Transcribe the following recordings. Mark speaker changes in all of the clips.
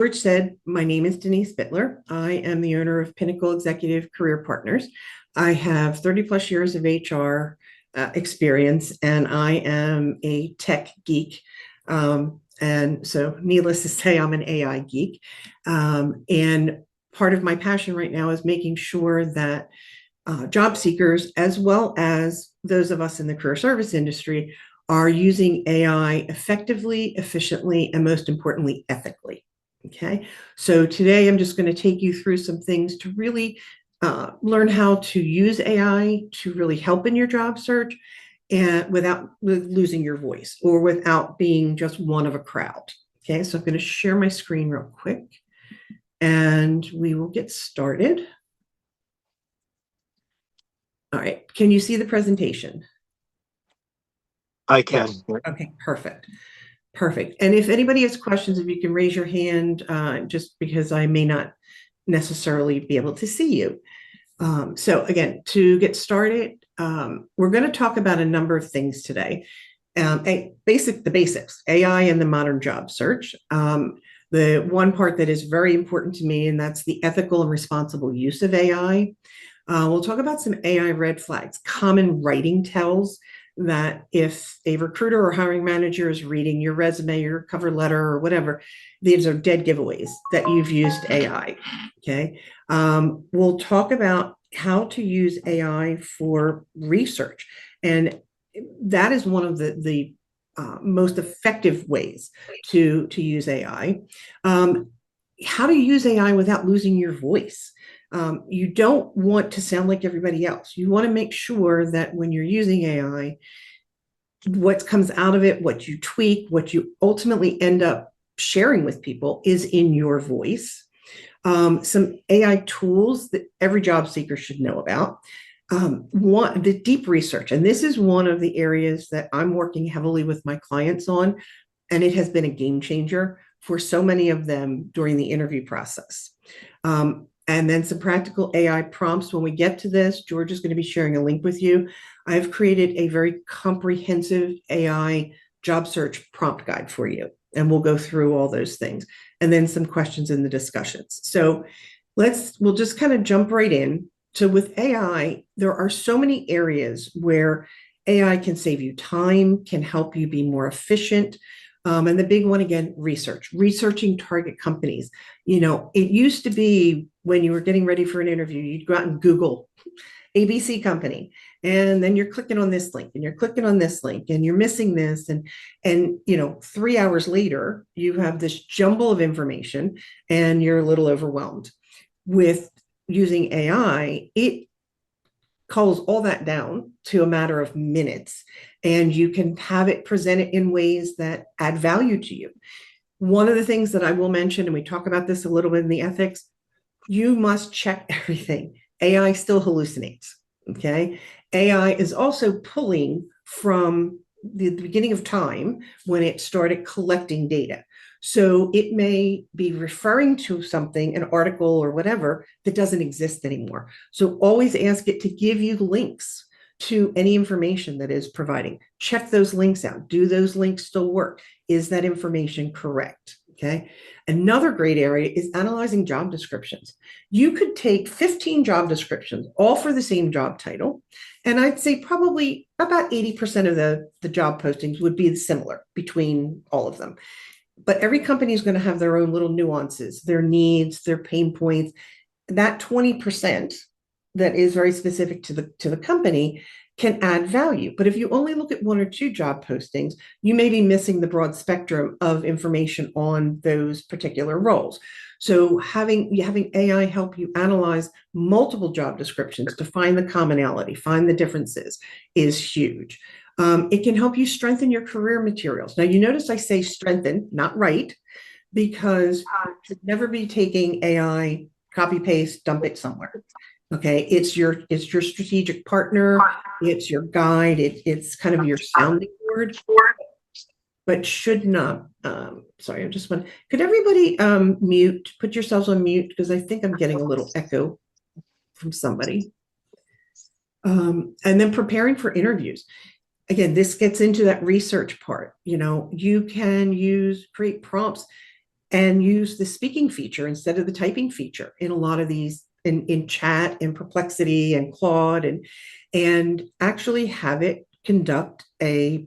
Speaker 1: George said, my name is Denise Bitler. I am the owner of Pinnacle Executive Career Partners. I have 30 plus years of HR experience, and I am a tech geek. And so, needless to say, I'm an AI geek. And part of my passion right now is making sure that job seekers, as well as those of us in the career service industry, are using AI effectively, efficiently, and most importantly, ethically. Okay, so today I'm just going to take you through some things to really learn how to use AI to really help in your job search and without losing your voice or without being just one of a crowd. Okay, so I'm going to share my screen real quick and we will get started. All right, can you see the presentation?
Speaker 2: I can.
Speaker 1: Okay, perfect. Perfect. And if anybody has questions, if you can raise your hand, just because I may not necessarily be able to see you. So again, to get started, we're going to talk about a number of things today. The basics, AI and the modern job search. The one part that is very important to me, and that's the ethical and responsible use of AI. We'll talk about some AI red flags, common writing tells that if a recruiter or hiring manager is reading your resume, your cover letter, or whatever, these are dead giveaways that you've used AI. Okay. We'll talk about how to use AI for research. And that is one of the most effective ways to use AI. How to use AI without losing your voice. You don't want to sound like everybody else. You want to make sure that when you're using AI, what comes out of it, what you tweak, what you ultimately end up sharing with people is in your voice. Some AI tools that every job seeker should know about. The deep research, and this is one of the areas that I'm working heavily with my clients on, and it has been a game changer for so many of them during the interview process. And then some practical AI prompts. When we get to this, George is going to be sharing a link with you. I've created a very comprehensive AI job search prompt guide for you, and we'll go through all those things, and then some questions in the discussions. So we'll just kind of jump right in. So with AI, there are so many areas where AI can save you time, can help you be more efficient. And the big one, again, researching target companies. It used to be when you were getting ready for an interview, you'd go out and Google ABC company, and then you're clicking on this link and you're clicking on this link and you're missing this. And 3 hours later, you have this jumble of information and you're a little overwhelmed. With using AI, it culls all that down to a matter of minutes, and you can have it presented in ways that add value to you. One of the things that I will mention, and we talk about this a little bit in the ethics, you must check everything. AI still hallucinates, okay? AI is also pulling from the beginning of time when it started collecting data. So it may be referring to something, an article or whatever, that doesn't exist anymore. So always ask it to give you links to any information that is providing. Check those links out. Do those links still work? Is that information correct? Okay. Another great area is analyzing job descriptions. You could take 15 job descriptions, all for the same job title, and I'd say probably about 80% of the job postings would be similar between all of them. But every company is going to have their own little nuances, their needs, their pain points. That 20% that is very specific to the company can add value. But if you only look at one or two job postings, you may be missing the broad spectrum of information on those particular roles. So having AI help you analyze multiple job descriptions to find the commonality, find the differences is huge. It can help you strengthen your career materials. Now, you notice I say strengthen, not write, because you should never be taking AI, copy paste, dump it somewhere. Okay, it's your strategic partner, it's your guide, it's kind of your sounding board, but should not. Sorry, I just want. Could everybody put yourselves on mute, because I think I'm getting a little echo from somebody. And then preparing for interviews. Again, this gets into that research part. You can create prompts. and use the speaking feature instead of the typing feature in a lot of these in chat and Perplexity and Claude, and actually have it conduct a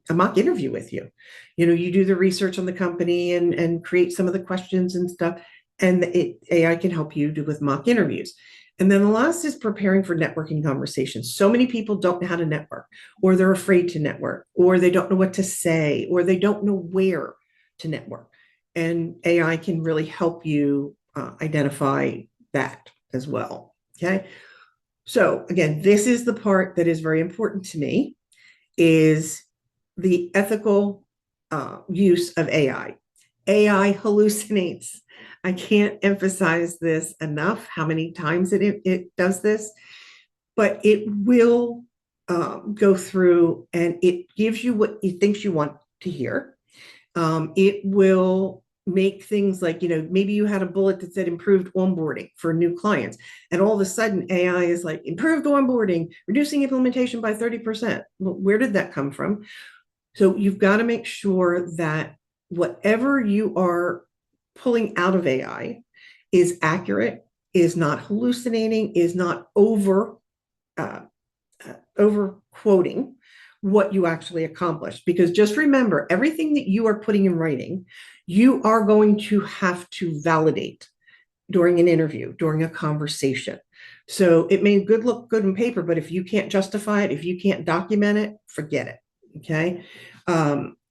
Speaker 1: mock interview with you. You do the research on the company and create some of the questions and stuff, and AI can help you do with mock interviews. And then the last is preparing for networking conversations. So many people don't know how to network, or they're afraid to network, or they don't know what to say, or they don't know where to network. And AI can really help you identify that as well. Okay. So again, this is the part that is very important to me, is the ethical use of AI. AI hallucinates. I can't emphasize this enough, how many times it does this, but it will go through and it gives you what it thinks you want to hear. It will make things like, maybe you had a bullet that said improved onboarding for new clients, and all of a sudden AI is like, improved onboarding, reducing implementation by 30%. Well, where did that come from? So you've got to make sure that whatever you are pulling out of AI is accurate, is not hallucinating, is not over quoting what you actually accomplished. Because just remember, everything that you are putting in writing, you are going to have to validate during an interview, during a conversation. So it may look good on paper, but if you can't justify it, if you can't document it, forget it. Okay.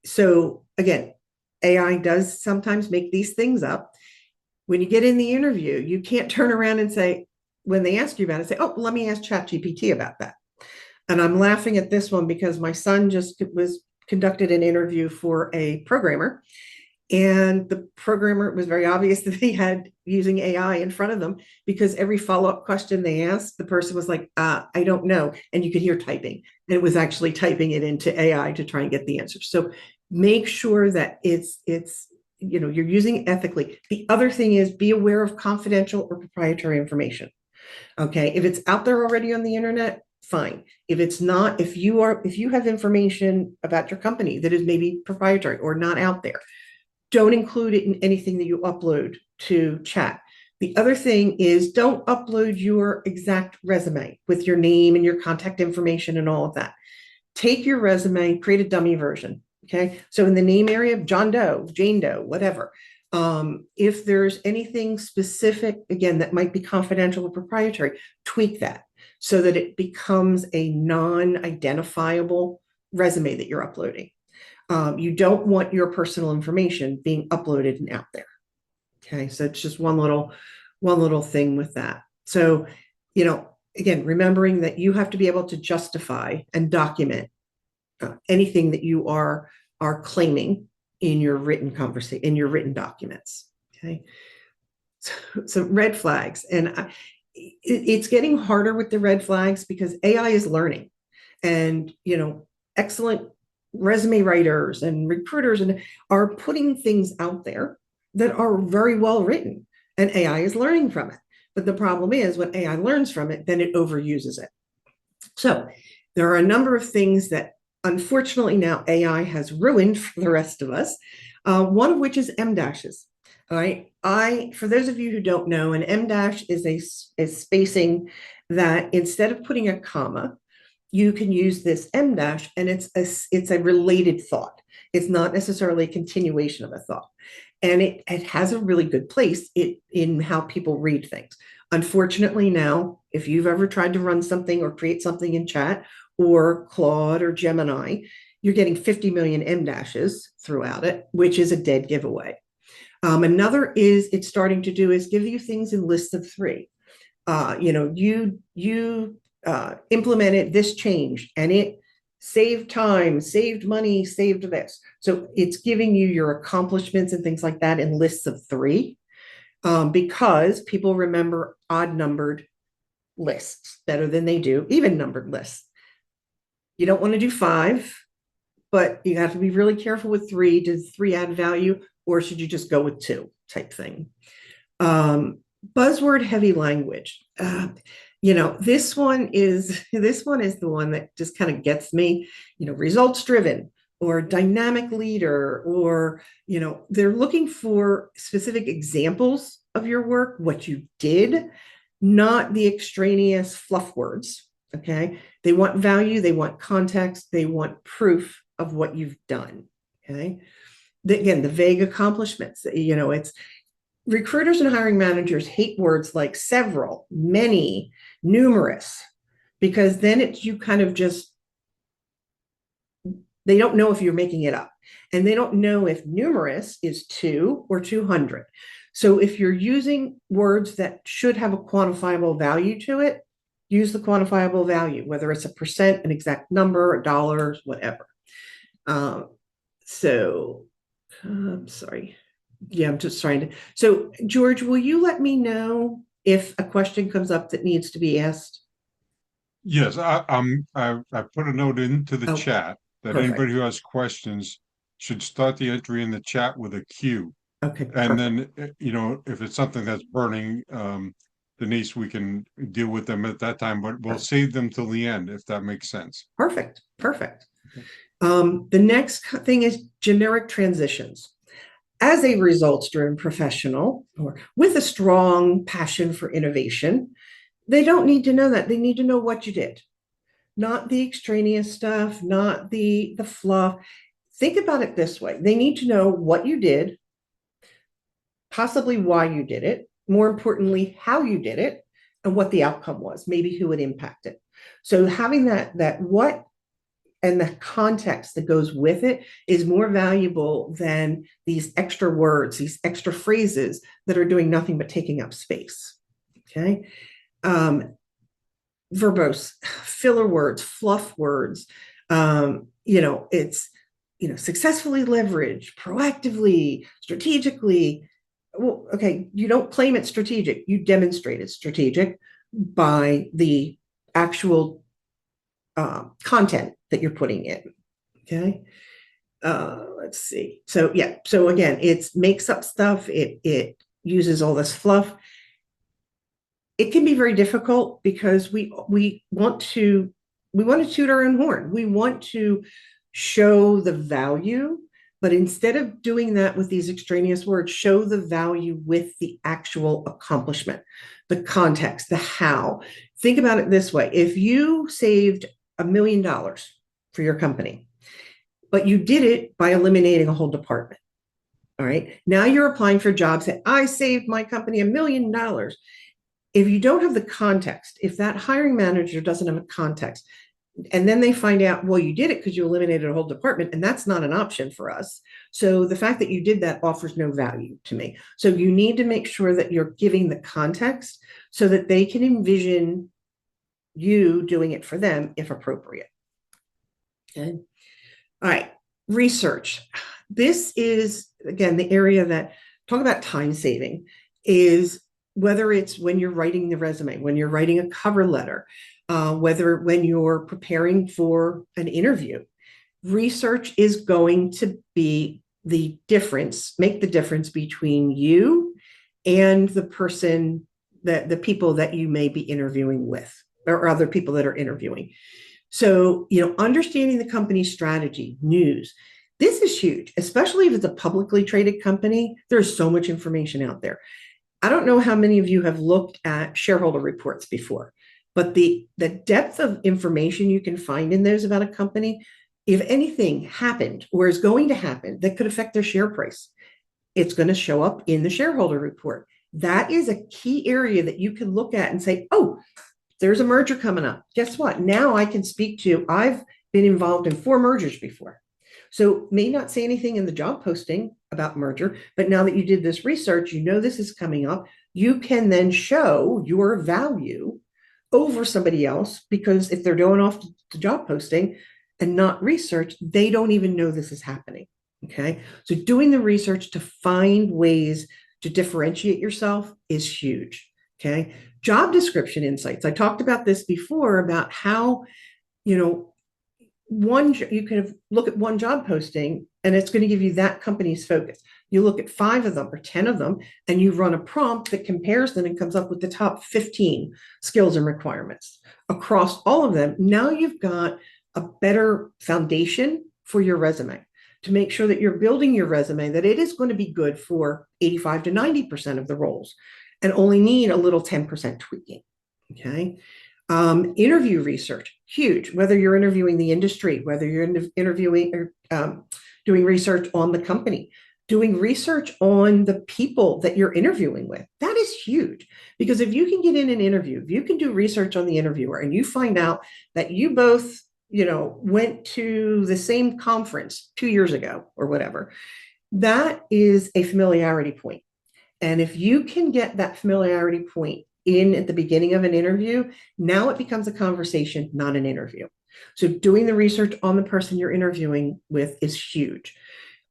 Speaker 1: So again, AI does sometimes make these things up. When you get in the interview, you can't turn around and say, when they ask you about it, say, oh, let me ask ChatGPT about that. And I'm laughing at this one because my son just conducted an interview for a programmer, and the programmer, it was very obvious that they had using AI in front of them, because every follow-up question they asked, the person was like, I don't know. And you could hear typing. And it was actually typing it into AI to try and get the answer. So make sure that it's you're using it ethically. The other thing is, be aware of confidential or proprietary information. Okay. If it's out there already on the internet, fine. If it's not, if you have information about your company that is maybe proprietary or not out there, don't include it in anything that you upload to chat. The other thing is, don't upload your exact resume with your name and your contact information and all of that. Take your resume, create a dummy version. Okay. So in the name area, John Doe, Jane Doe, whatever. If there's anything specific, again, that might be confidential or proprietary, tweak that so that it becomes a non-identifiable resume that you're uploading. You don't want your personal information being uploaded and out there. Okay, so it's just one little thing with that. So, again, remembering that you have to be able to justify and document anything that you are claiming in your written conversation, in your written documents. Okay, so red flags, and it's getting harder with the red flags because AI is learning, and excellent resume writers and recruiters are putting things out there that are very well written, and AI is learning from it. But the problem is, when AI learns from it, then it overuses it. So there are a number of things that unfortunately now AI has ruined for the rest of us. One of which is M dashes. All right. For those of you who don't know, an M dash is a spacing that, instead of putting a comma, you can use this M dash, and it's a related thought. It's not necessarily a continuation of a thought. And it has a really good place in how people read things. Unfortunately, now, if you've ever tried to run something or create something in chat or Claude or Gemini, you're getting 50 million M dashes throughout it, which is a dead giveaway. Another is it's starting to do is give you things in lists of three. You implemented this change and it saved time, saved money, saved this. So it's giving you your accomplishments and things like that in lists of three, because people remember odd numbered lists better than they do even numbered lists. You don't want to do 5, but you have to be really careful with 3. Does 3 add value, or should you just go with 2 type thing? Buzzword heavy language. This one is the one that just kind of gets me. Results driven, or dynamic leader, or, they're looking for specific examples of your work, what you did, not the extraneous fluff words. Okay. They want value, they want context, they want proof of what you've done. Okay. Again, the vague accomplishments, it's recruiters and hiring managers hate words like several, many, numerous, because then you kind of just, they don't know if you're making it up. And they don't know if numerous is 2 or 200. So if you're using words that should have a quantifiable value to it, use the quantifiable value, whether it's a percent, an exact number, a dollars, whatever. I'm sorry. Yeah, I'm just trying to. So, George, will you let me know if a question comes up that needs to be asked?
Speaker 3: Yes, I put a note into the chat that
Speaker 1: perfect.
Speaker 3: anybody who has questions should start the entry in the chat with a Q.
Speaker 1: Okay.
Speaker 3: And
Speaker 1: perfect.
Speaker 3: then, if it's something that's burning, Denise, we can deal with them at that time, but we'll save them till the end, if that makes sense.
Speaker 1: Perfect. Perfect. The next thing is generic transitions. As a results-driven professional or with a strong passion for innovation, they don't need to know that. They need to know what you did, not the extraneous stuff, not the fluff. Think about it this way. They need to know what you did, possibly why you did it, more importantly, how you did it, and what the outcome was, maybe who it impacted. So having that what and the context that goes with it is more valuable than these extra words, these extra phrases that are doing nothing but taking up space. Okay. Verbose, filler words, fluff words. It's, successfully leverage, proactively, strategically. Well, okay, you don't claim it's strategic, you demonstrate it's strategic by the actual content that you're putting in. Okay. Let's see. So yeah. So again, it makes up stuff. It uses all this fluff. It can be very difficult because we want to toot our own horn. We want to show the value, but instead of doing that with these extraneous words, show the value with the actual accomplishment, the context, the how. Think about it this way. If you saved $1 million for your company, but you did it by eliminating a whole department. All right. Now you're applying for jobs that I saved my company $1 million. If you don't have the context, if that hiring manager doesn't have a context, and then they find out, well, you did it because you eliminated a whole department, and that's not an option for us. So the fact that you did that offers no value to me. So you need to make sure that you're giving the context so that they can envision you doing it for them if appropriate. Okay. All right. Research. This is, again, the area that talk about time saving is whether it's when you're writing the resume, when you're writing a cover letter, when you're preparing for an interview. Research is going to be make the difference between you and the person, the people that you may be interviewing with, or other people that are interviewing. So, understanding the company's strategy, news, this is huge, especially if it's a publicly traded company. There's so much information out there. I don't know how many of you have looked at shareholder reports before, but the depth of information you can find in those about a company, if anything happened or is going to happen that could affect their share price, it's going to show up in the shareholder report. That is a key area that you can look at and say, oh, there's a merger coming up. Guess what? Now I can speak to, I've been involved in 4 mergers before. So may not say anything in the job posting about merger, but now that you did this research, this is coming up. You can then show your value over somebody else, because if they're going off the job posting and not research, they don't even know this is happening. Okay. So doing the research to find ways to differentiate yourself is huge. Okay. Job description insights. I talked about this before about how, you can look at one job posting and it's going to give you that company's focus. You look at 5 of them or 10 of them and you run a prompt that compares them and comes up with the top 15 skills and requirements across all of them. Now you've got a better foundation for your resume, to make sure that you're building your resume, that it is going to be good for 85 to 90% of the roles and only need a little 10% tweaking. Okay. Interview research, huge, whether you're interviewing the industry, whether you're interviewing or doing research on the company, doing research on the people that you're interviewing with. That is huge, because if you can get in an interview, if you can do research on the interviewer and you find out that you both, went to the same conference 2 years ago or whatever, that is a familiarity point. And if you can get that familiarity point in at the beginning of an interview, now it becomes a conversation, not an interview. So doing the research on the person you're interviewing with is huge.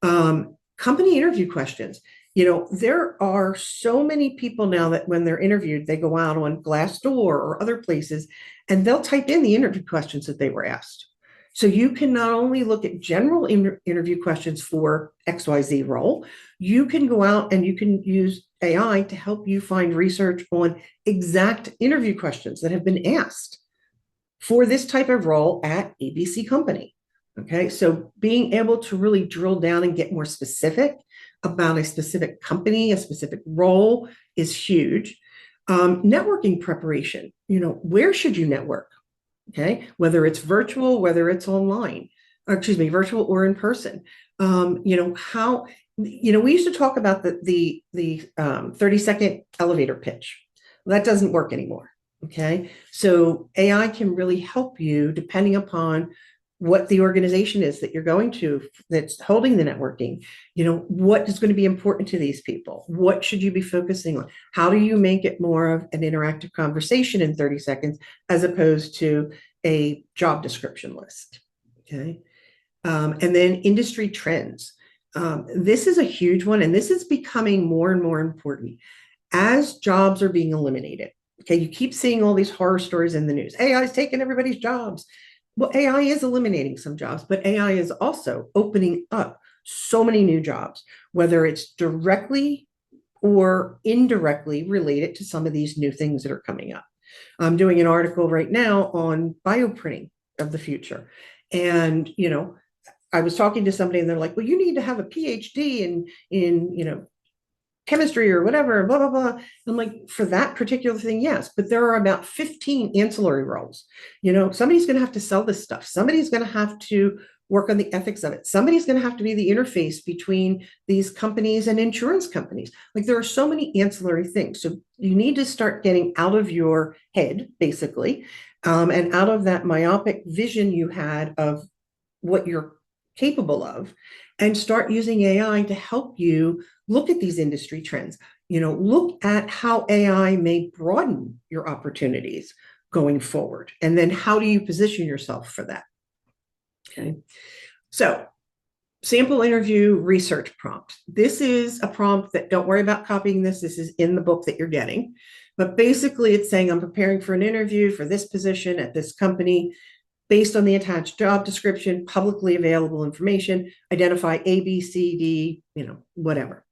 Speaker 1: Company interview questions. There are so many people now that when they're interviewed, they go out on Glassdoor or other places and they'll type in the interview questions that they were asked. So you can not only look at general interview questions for XYZ role, you can go out and you can use AI to help you find research on exact interview questions that have been asked for this type of role at ABC company. Okay, so being able to really drill down and get more specific about a specific company, a specific role is huge. Networking preparation, where should you network? Okay, whether it's virtual, whether it's online, or excuse me, virtual or in person. How, we used to talk about the 30-second elevator pitch. That doesn't work anymore. Okay, so AI can really help you depending upon what the organization is that you're going to that's holding the networking. What is going to be important to these people? What should you be focusing on? How do you make it more of an interactive conversation in 30 seconds as opposed to a job description list? Okay. And then industry trends. This is a huge one, and this is becoming more and more important as jobs are being eliminated. Okay, you keep seeing all these horror stories in the news. AI is taking everybody's jobs. Well, AI is eliminating some jobs, but AI is also opening up so many new jobs, whether it's directly or indirectly related to some of these new things that are coming up. I'm doing an article right now on bioprinting of the future. And, I was talking to somebody and they're like, well, you need to have a PhD in chemistry or whatever, blah, blah, blah. I'm like, for that particular thing, yes, but there are about 15 ancillary roles. Somebody's going to have to sell this stuff. Somebody's going to have to work on the ethics of it. Somebody's going to have to be the interface between these companies and insurance companies. Like, there are so many ancillary things. So you need to start getting out of your head, basically, and out of that myopic vision you had of what you're capable of, and start using AI to help you look at these industry trends. Look at how AI may broaden your opportunities going forward. And then how do you position yourself for that? Okay. So sample interview research prompt. This is a prompt that, don't worry about copying this. This is in the book that you're getting. But basically it's saying, I'm preparing for an interview for this position at this company. Based on the attached job description, publicly available information, identify A, B, C, D, whatever.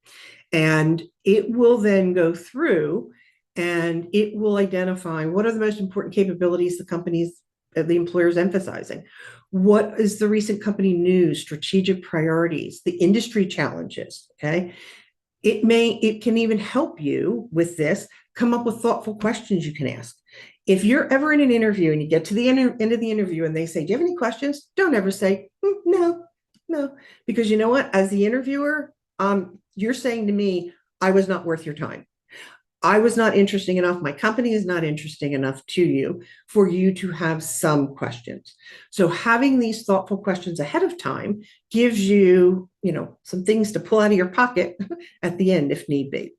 Speaker 1: And it will then go through and it will identify what are the most important capabilities the employer is emphasizing. What is the recent company news, strategic priorities, the industry challenges, okay? It can even help you with this, come up with thoughtful questions you can ask. If you're ever in an interview and you get to the end of the interview and they say, do you have any questions? Don't ever say, no, because you know what? As the interviewer, you're saying to me, I was not worth your time. I was not interesting enough. My company is not interesting enough to you for you to have some questions. So having these thoughtful questions ahead of time gives you, some things to pull out of your pocket at the end if need be.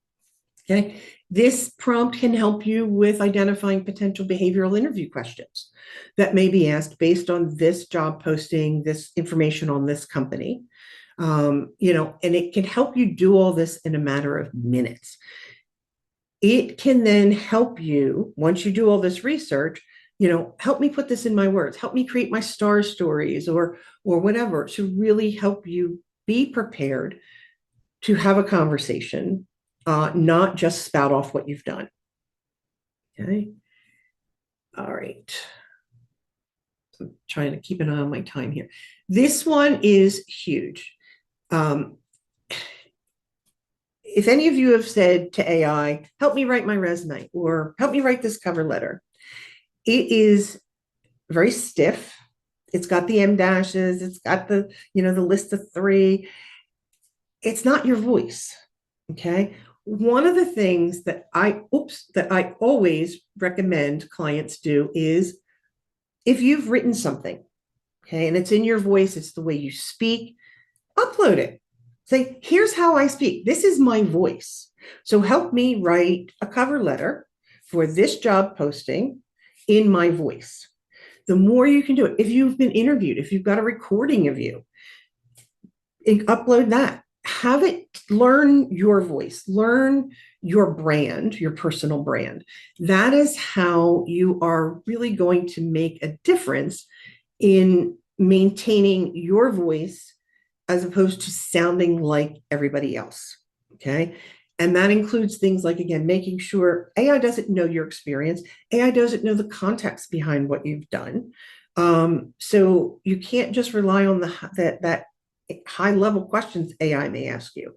Speaker 1: Okay. This prompt can help you with identifying potential behavioral interview questions that may be asked based on this job posting, this information on this company. And it can help you do all this in a matter of minutes. It can then help you, once you do all this research, help me put this in my words, help me create my star stories or whatever, to really help you be prepared to have a conversation, not just spout off what you've done. Okay. All right. trying to keep an eye on my time here. This one is huge. If any of you have said to AI, help me write my resume or help me write this cover letter, it is very stiff. It's got the M dashes. It's got the, the list of three. It's not your voice. Okay. One of the things that I always recommend clients do is if you've written something, okay, and it's in your voice, it's the way you speak, upload it. Say, here's how I speak. This is my voice. So help me write a cover letter for this job posting in my voice. The more you can do it, if you've been interviewed, if you've got a recording of you, upload that. Have it learn your voice, learn your brand, your personal brand. That is how you are really going to make a difference in maintaining your voice as opposed to sounding like everybody else. Okay. And that includes things like, again, making sure AI doesn't know your experience. AI doesn't know the context behind what you've done. So you can't just rely on that high level questions AI may ask you.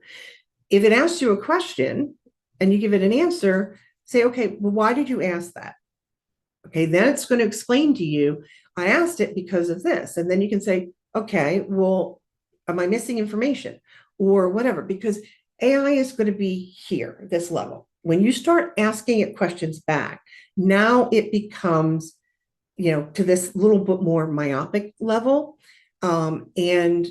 Speaker 1: If it asks you a question and you give it an answer, say, okay, well, why did you ask that? Okay, then it's going to explain to you, I asked it because of this. And then you can say, okay, well, am I missing information or whatever? Because AI is going to be here, this level. When you start asking it questions back, now it becomes, to this little bit more myopic level, and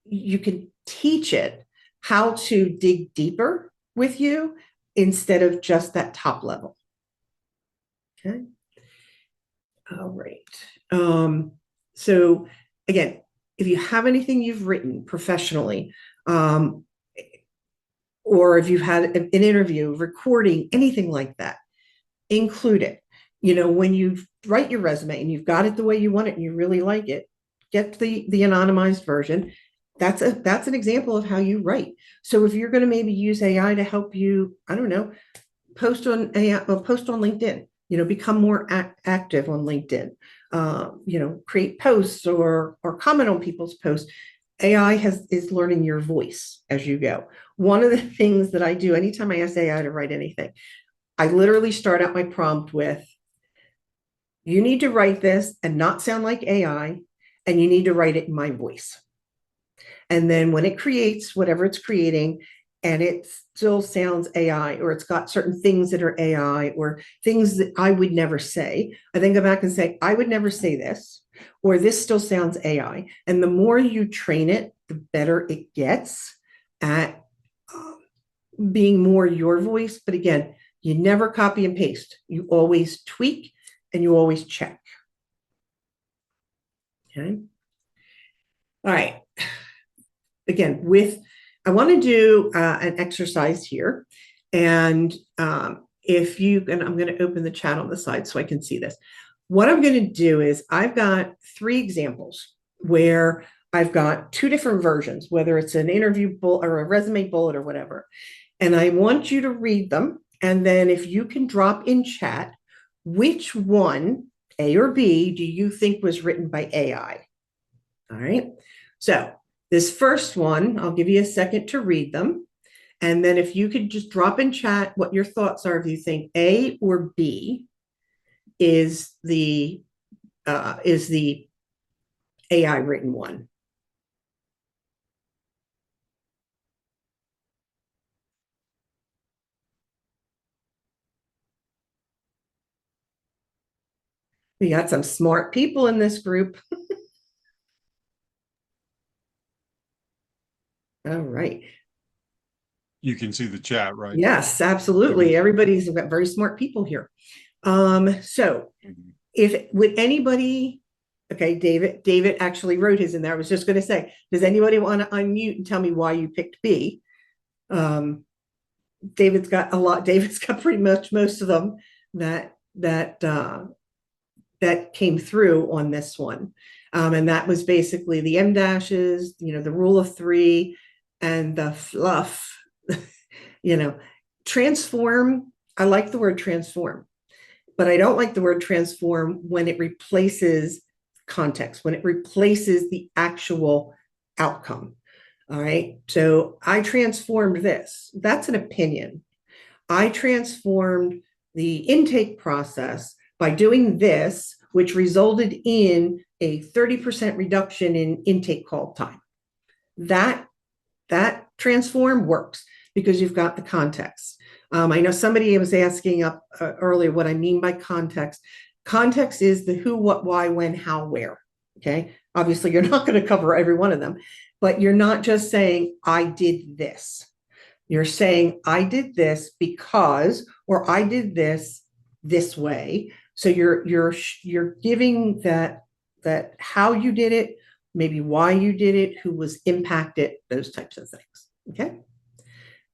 Speaker 1: you can teach it how to dig deeper with you instead of just that top level. Okay. All right. So again, if you have anything you've written professionally, or if you've had an interview, recording, anything like that, include it. When you write your resume and you've got it the way you want it and you really like it, get the anonymized version. That's an example of how you write. So if you're going to maybe use AI to help you, I don't know, post on LinkedIn, become more active on LinkedIn, create posts or comment on people's posts. AI is learning your voice as you go. One of the things that I do anytime I ask AI to write anything, I literally start out my prompt with, you need to write this and not sound like AI, and you need to write it in my voice. And then when it creates whatever it's creating, and it still sounds AI, or it's got certain things that are AI, or things that I would never say, I then go back and say, I would never say this, or this still sounds AI. And the more you train it, the better it gets at being more your voice. But again, you never copy and paste. You always tweak and you always check. Okay. All right. Again, I want to do an exercise here. And I'm going to open the chat on the side so I can see this. What I'm going to do is I've got 3 examples where I've got 2 different versions, whether it's an interview bullet or a resume bullet or whatever. And I want you to read them. And then if you can drop in chat, which one, A or B, do you think was written by AI? All right. So this first one, I'll give you a second to read them. And then if you could just drop in chat what your thoughts are, if you think A or B is the AI written one. We got some smart people in this group. All right.
Speaker 3: You can see the chat, right?
Speaker 1: Yes, absolutely. Everybody's got very smart people here. So would anybody, okay, David actually wrote his in there. I was just going to say, does anybody want to unmute and tell me why you picked B? David's got a lot. David's got pretty much most of them that came through on this one. And that was basically the M dashes, the rule of 3 and the fluff, transform. I like the word transform. but I don't like the word transform when it replaces context, when it replaces the actual outcome. All right. So I transformed this. That's an opinion. I transformed the intake process by doing this, which resulted in a 30% reduction in intake call time. That transform works because you've got the context. I know somebody was asking up earlier what I mean by context. Context is the who, what, why, when, how, where. Okay. Obviously, you're not going to cover every one of them, but you're not just saying, I did this. You're saying, I did this because, or I did this way. So you're giving that how you did it, maybe why you did it, who was impacted, those types of things. Okay.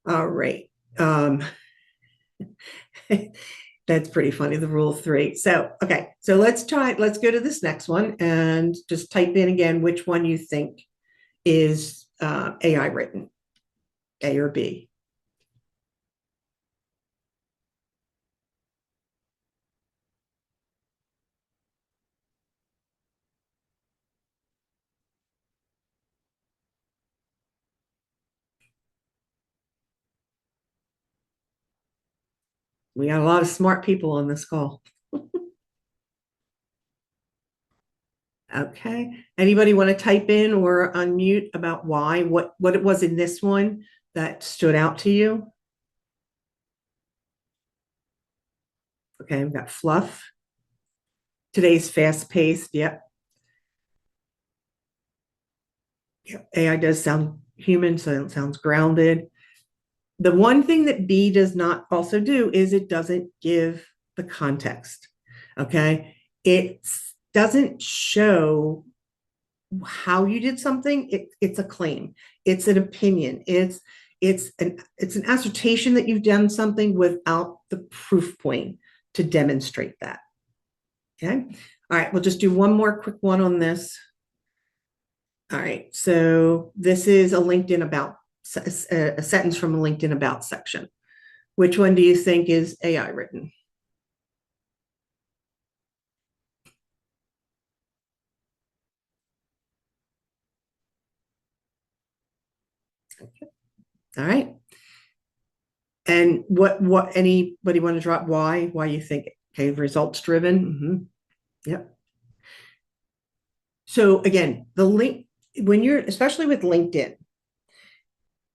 Speaker 1: All right. That's pretty funny, the rule of three. So, okay. So let's go to this next one and just type in again which one you think is AI written, A or B. We got a lot of smart people on this call. Okay. Anybody want to type in or unmute about why, what it was in this one that stood out to you? Okay, we've got fluff. Today's fast paced. Yep. Yep. AI does sound human, so it sounds grounded. The one thing that B does not also do is it doesn't give the context. Okay. It doesn't show how you did something. It's a claim. It's an opinion. It's an assertion that you've done something without the proof point to demonstrate that. Okay. All right. We'll just do one more quick one on this. All right. So this is a LinkedIn about, a sentence from a LinkedIn about section. Which one do you think is AI written? Okay. All right. And what anybody want to drop why you think? Okay, results driven. Yep. So again, the link, when you're, especially with LinkedIn,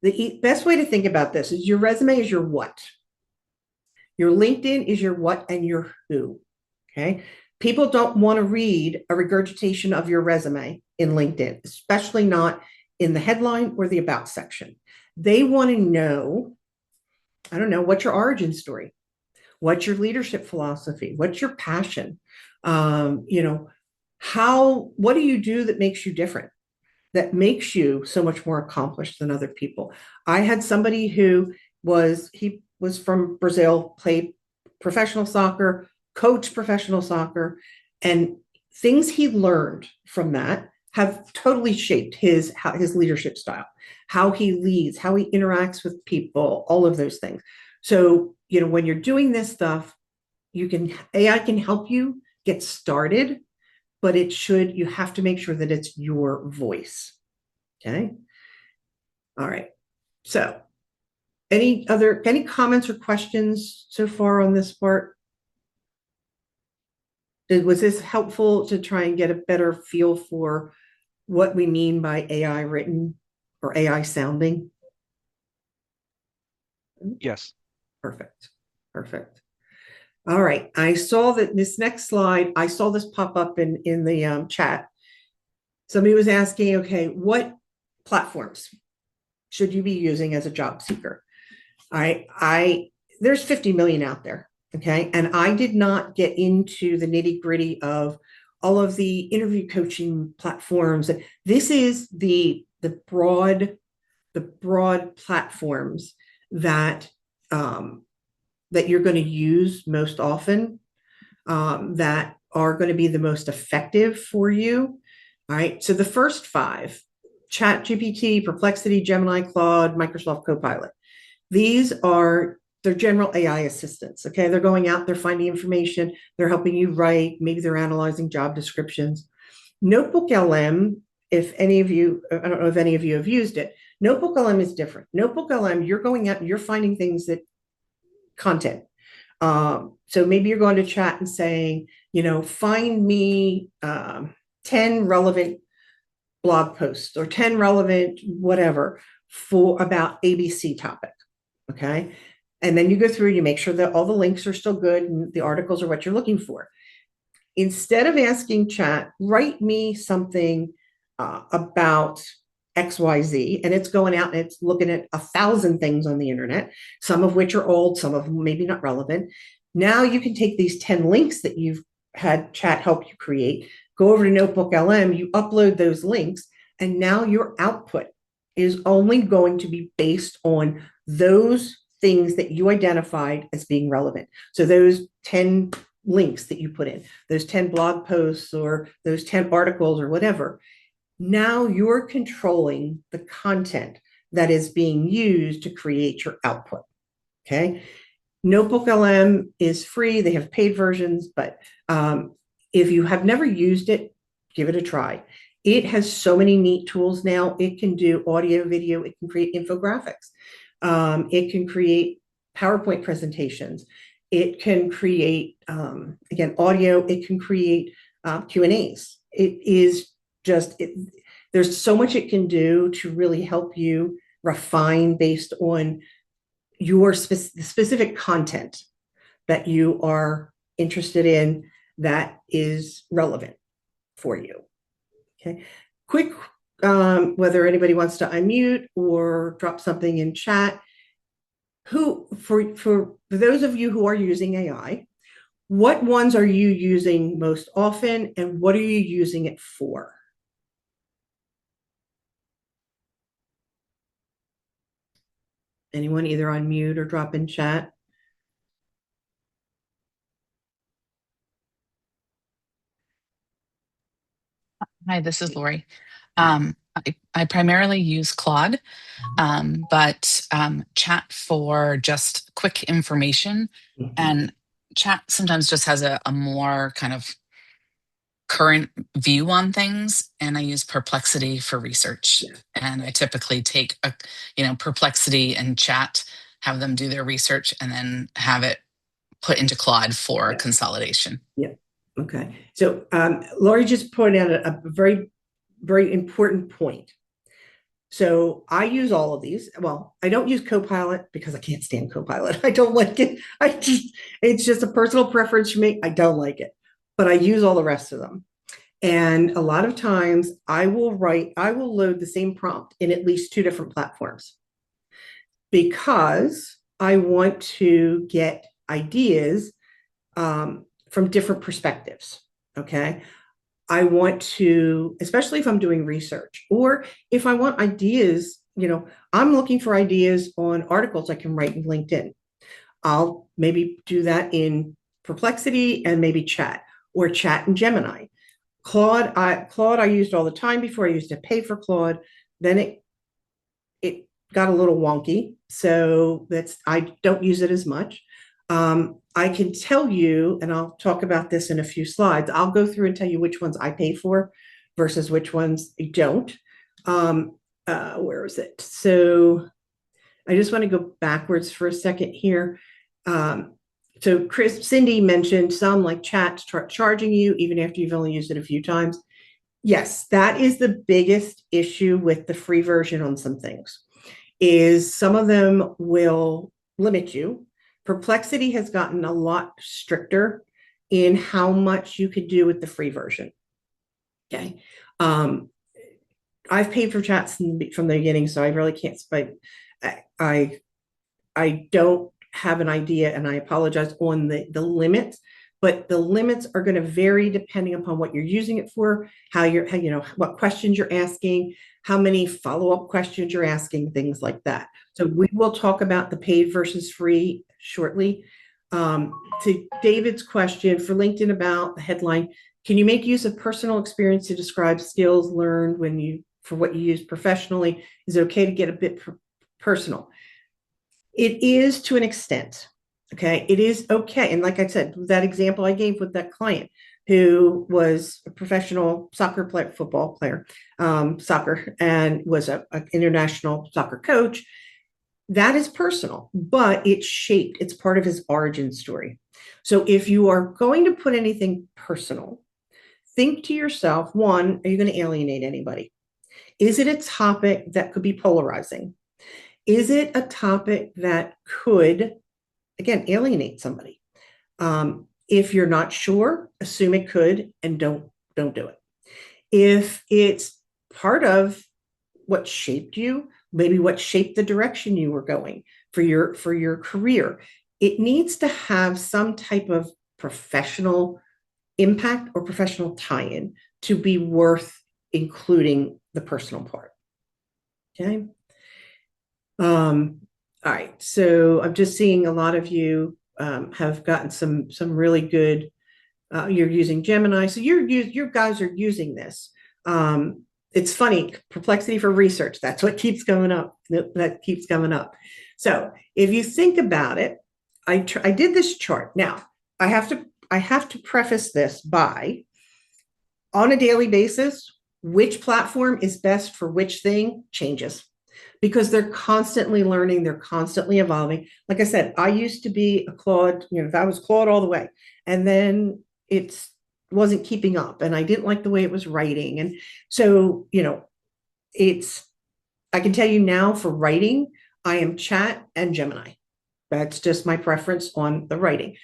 Speaker 1: the best way to think about this is your resume is your what. Your LinkedIn is your what and your who. Okay. People don't want to read a regurgitation of your resume in LinkedIn, especially not in the headline or the about section. They want to know, I don't know, what's your origin story? What's your leadership philosophy? What's your passion? What do you do that makes you different? That makes you so much more accomplished than other people. I had somebody who was from Brazil, played professional soccer, coached professional soccer, and things he learned from that have totally shaped his leadership style, how he leads, how he interacts with people, all of those things. So, when you're doing this stuff, AI can help you get started, but you have to make sure that it's your voice. Okay. All right. So any comments or questions so far on this part? Was this helpful to try and get a better feel for what we mean by AI written or AI sounding?
Speaker 2: Yes.
Speaker 1: Perfect. All right. I saw that this next slide, I saw this pop up in the chat. Somebody was asking, okay, what platforms should you be using as a job seeker? All right. There's 50 million out there. Okay. And I did not get into the nitty gritty of all of the interview coaching platforms. This is the broad platforms that you're going to use most often, that are going to be the most effective for you. All right. So the first 5, ChatGPT, Perplexity, Gemini, Claude, Microsoft Copilot. These are they're general AI assistants. Okay. They're going out, they're finding information, they're helping you write, maybe they're analyzing job descriptions. Notebook LM, if any of you, I don't know if any of you have used it, Notebook LM is different. Notebook LM, you're going out and you're finding things that content. So maybe you're going to chat and saying, find me 10 relevant blog posts or 10 relevant whatever for about ABC topic. Okay. And then you go through and you make sure that all the links are still good and the articles are what you're looking for. Instead of asking chat, write me something about XYZ, and it's going out and it's looking at 1,000 things on the internet, some of which are old, some of them maybe not relevant. Now you can take these 10 links that you've had chat help you create, go over to Notebook LM, you upload those links, and now your output is only going to be based on those things that you identified as being relevant. So those 10 links that you put in, those 10 blog posts or those 10 articles or whatever, now you're controlling the content that is being used to create your output. Okay. Notebook LM is free. They have paid versions, but if you have never used it, give it a try. It has so many neat tools now. It can do audio, video. It can create infographics. It can create PowerPoint presentations. It can create, again, audio. It can create Q&As. It is just, there's so much it can do to really help you refine based on your specific content that you are interested in that is relevant for you. Okay. Quick, whether anybody wants to unmute or drop something in chat. For those of you who are using AI, what ones are you using most often and what are you using it for? Anyone either unmute or drop in chat?
Speaker 4: Hi, this is Lori. I primarily use Claude, but chat for just quick information.
Speaker 1: Mhm.
Speaker 4: And chat sometimes just has a more kind of current view on things. And I use Perplexity for research.
Speaker 1: Yeah.
Speaker 4: And I typically take Perplexity and chat, have them do their research, and then have it put into Claude for consolidation.
Speaker 1: Yeah. Okay. So Lori just pointed out a very, very important point. So I use all of these. Well, I don't use Copilot because I can't stand Copilot. I don't like it. It's just a personal preference for me. I don't like it, but I use all the rest of them. And a lot of times I will load the same prompt in at least 2 different platforms because I want to get ideas from different perspectives. Okay. I want to, especially if I'm doing research or if I want ideas, I'm looking for ideas on articles I can write in LinkedIn. I'll maybe do that in Perplexity and maybe chat or chat in Gemini. Claude I used all the time before. I used to pay for Claude. Then it got a little wonky. So I don't use it as much. I can tell you, and I'll talk about this in a few slides, I'll go through and tell you which ones I pay for versus which ones I don't. Where is it? So I just want to go backwards for a second here. So Cindy mentioned some like chat start charging you even after you've only used it a few times. Yes, that is the biggest issue with the free version on some things, is some of them will limit you. Perplexity has gotten a lot stricter in how much you could do with the free version. Okay. I've paid for chats from the beginning, so I really can't, but I don't have an idea, and I apologize on the limits, but the limits are going to vary depending upon what you're using it for, what questions you're asking, how many follow-up questions you're asking, things like that. So we will talk about the paid versus free shortly. To David's question for LinkedIn about the headline, can you make use of personal experience to describe skills learned for what you use professionally? Is it okay to get a bit personal? It is to an extent. Okay. It is okay. And like I said, that example I gave with that client who was a professional soccer player, football player, soccer, and was an international soccer coach. That is personal, but it's part of his origin story. So if you are going to put anything personal, think to yourself, one, are you going to alienate anybody? Is it a topic that could be polarizing? Is it a topic that could, again, alienate somebody? If you're not sure, assume it could and don't do it. If it's part of what shaped you, maybe what shaped the direction you were going for your career, it needs to have some type of professional impact or professional tie-in to be worth including the personal part. Okay. All right. So I'm just seeing a lot of you have gotten some really good. You're using Gemini, so you guys are using this. It's funny, perplexity for research. That's what keeps coming up. That keeps coming up. So if you think about it, I did this chart. Now I have to preface this by, on a daily basis, which platform is best for which thing changes, because they're constantly learning, they're constantly evolving. Like I said, I used to be a Claude, that was Claude all the way. And then it wasn't keeping up and I didn't like the way it was writing. And so, I can tell you now for writing, I am Chat and Gemini. That's just my preference on the writing.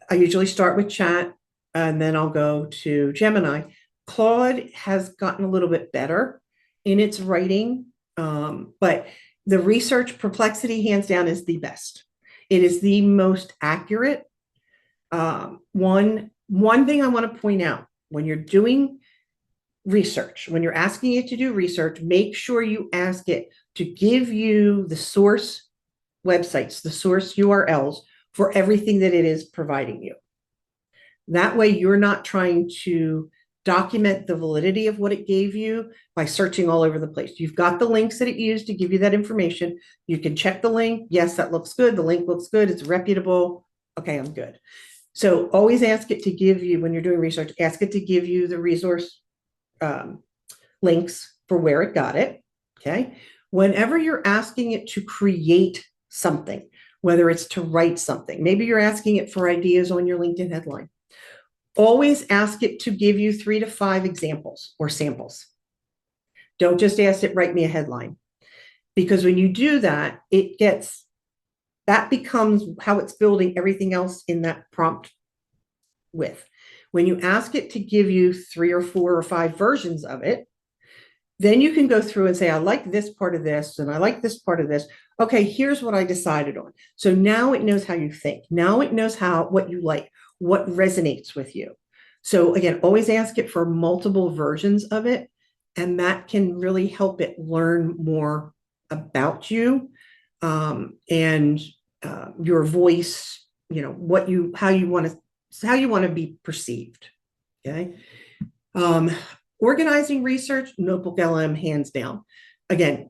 Speaker 1: I usually start with Chat and then I'll go to Gemini. Claude has gotten a little bit better in its writing, but the research, Perplexity hands down is the best. It is the most accurate. One thing I want to point out, when you're doing research, when you're asking it to do research, make sure you ask it to give you the source websites, the source URLs for everything that it is providing you. That way you're not trying to document the validity of what it gave you by searching all over the place. You've got the links that it used to give you that information. You can check the link. Yes, that looks good. The link looks good. It's reputable. Okay, I'm good. So always ask it to give you, when you're doing research, ask it to give you the resource links for where it got it. Okay. Whenever you're asking it to create something, whether it's to write something, maybe you're asking it for ideas on your LinkedIn headline, always ask it to give you 3 to 5 examples or samples. Don't just ask it, write me a headline, because when you do that, that becomes how it's building everything else in that prompt with. When you ask it to give you 3 or 4 or 5 versions of it, then you can go through and say, I like this part of this, and I like this part of this. Okay, here's what I decided on. So now it knows how you think. Now it knows what you like, what resonates with you. So again, always ask it for multiple versions of it, and that can really help it learn more about you, and your voice, how you want to be perceived. Okay. Organizing research, Notebook LM, hands down. Again,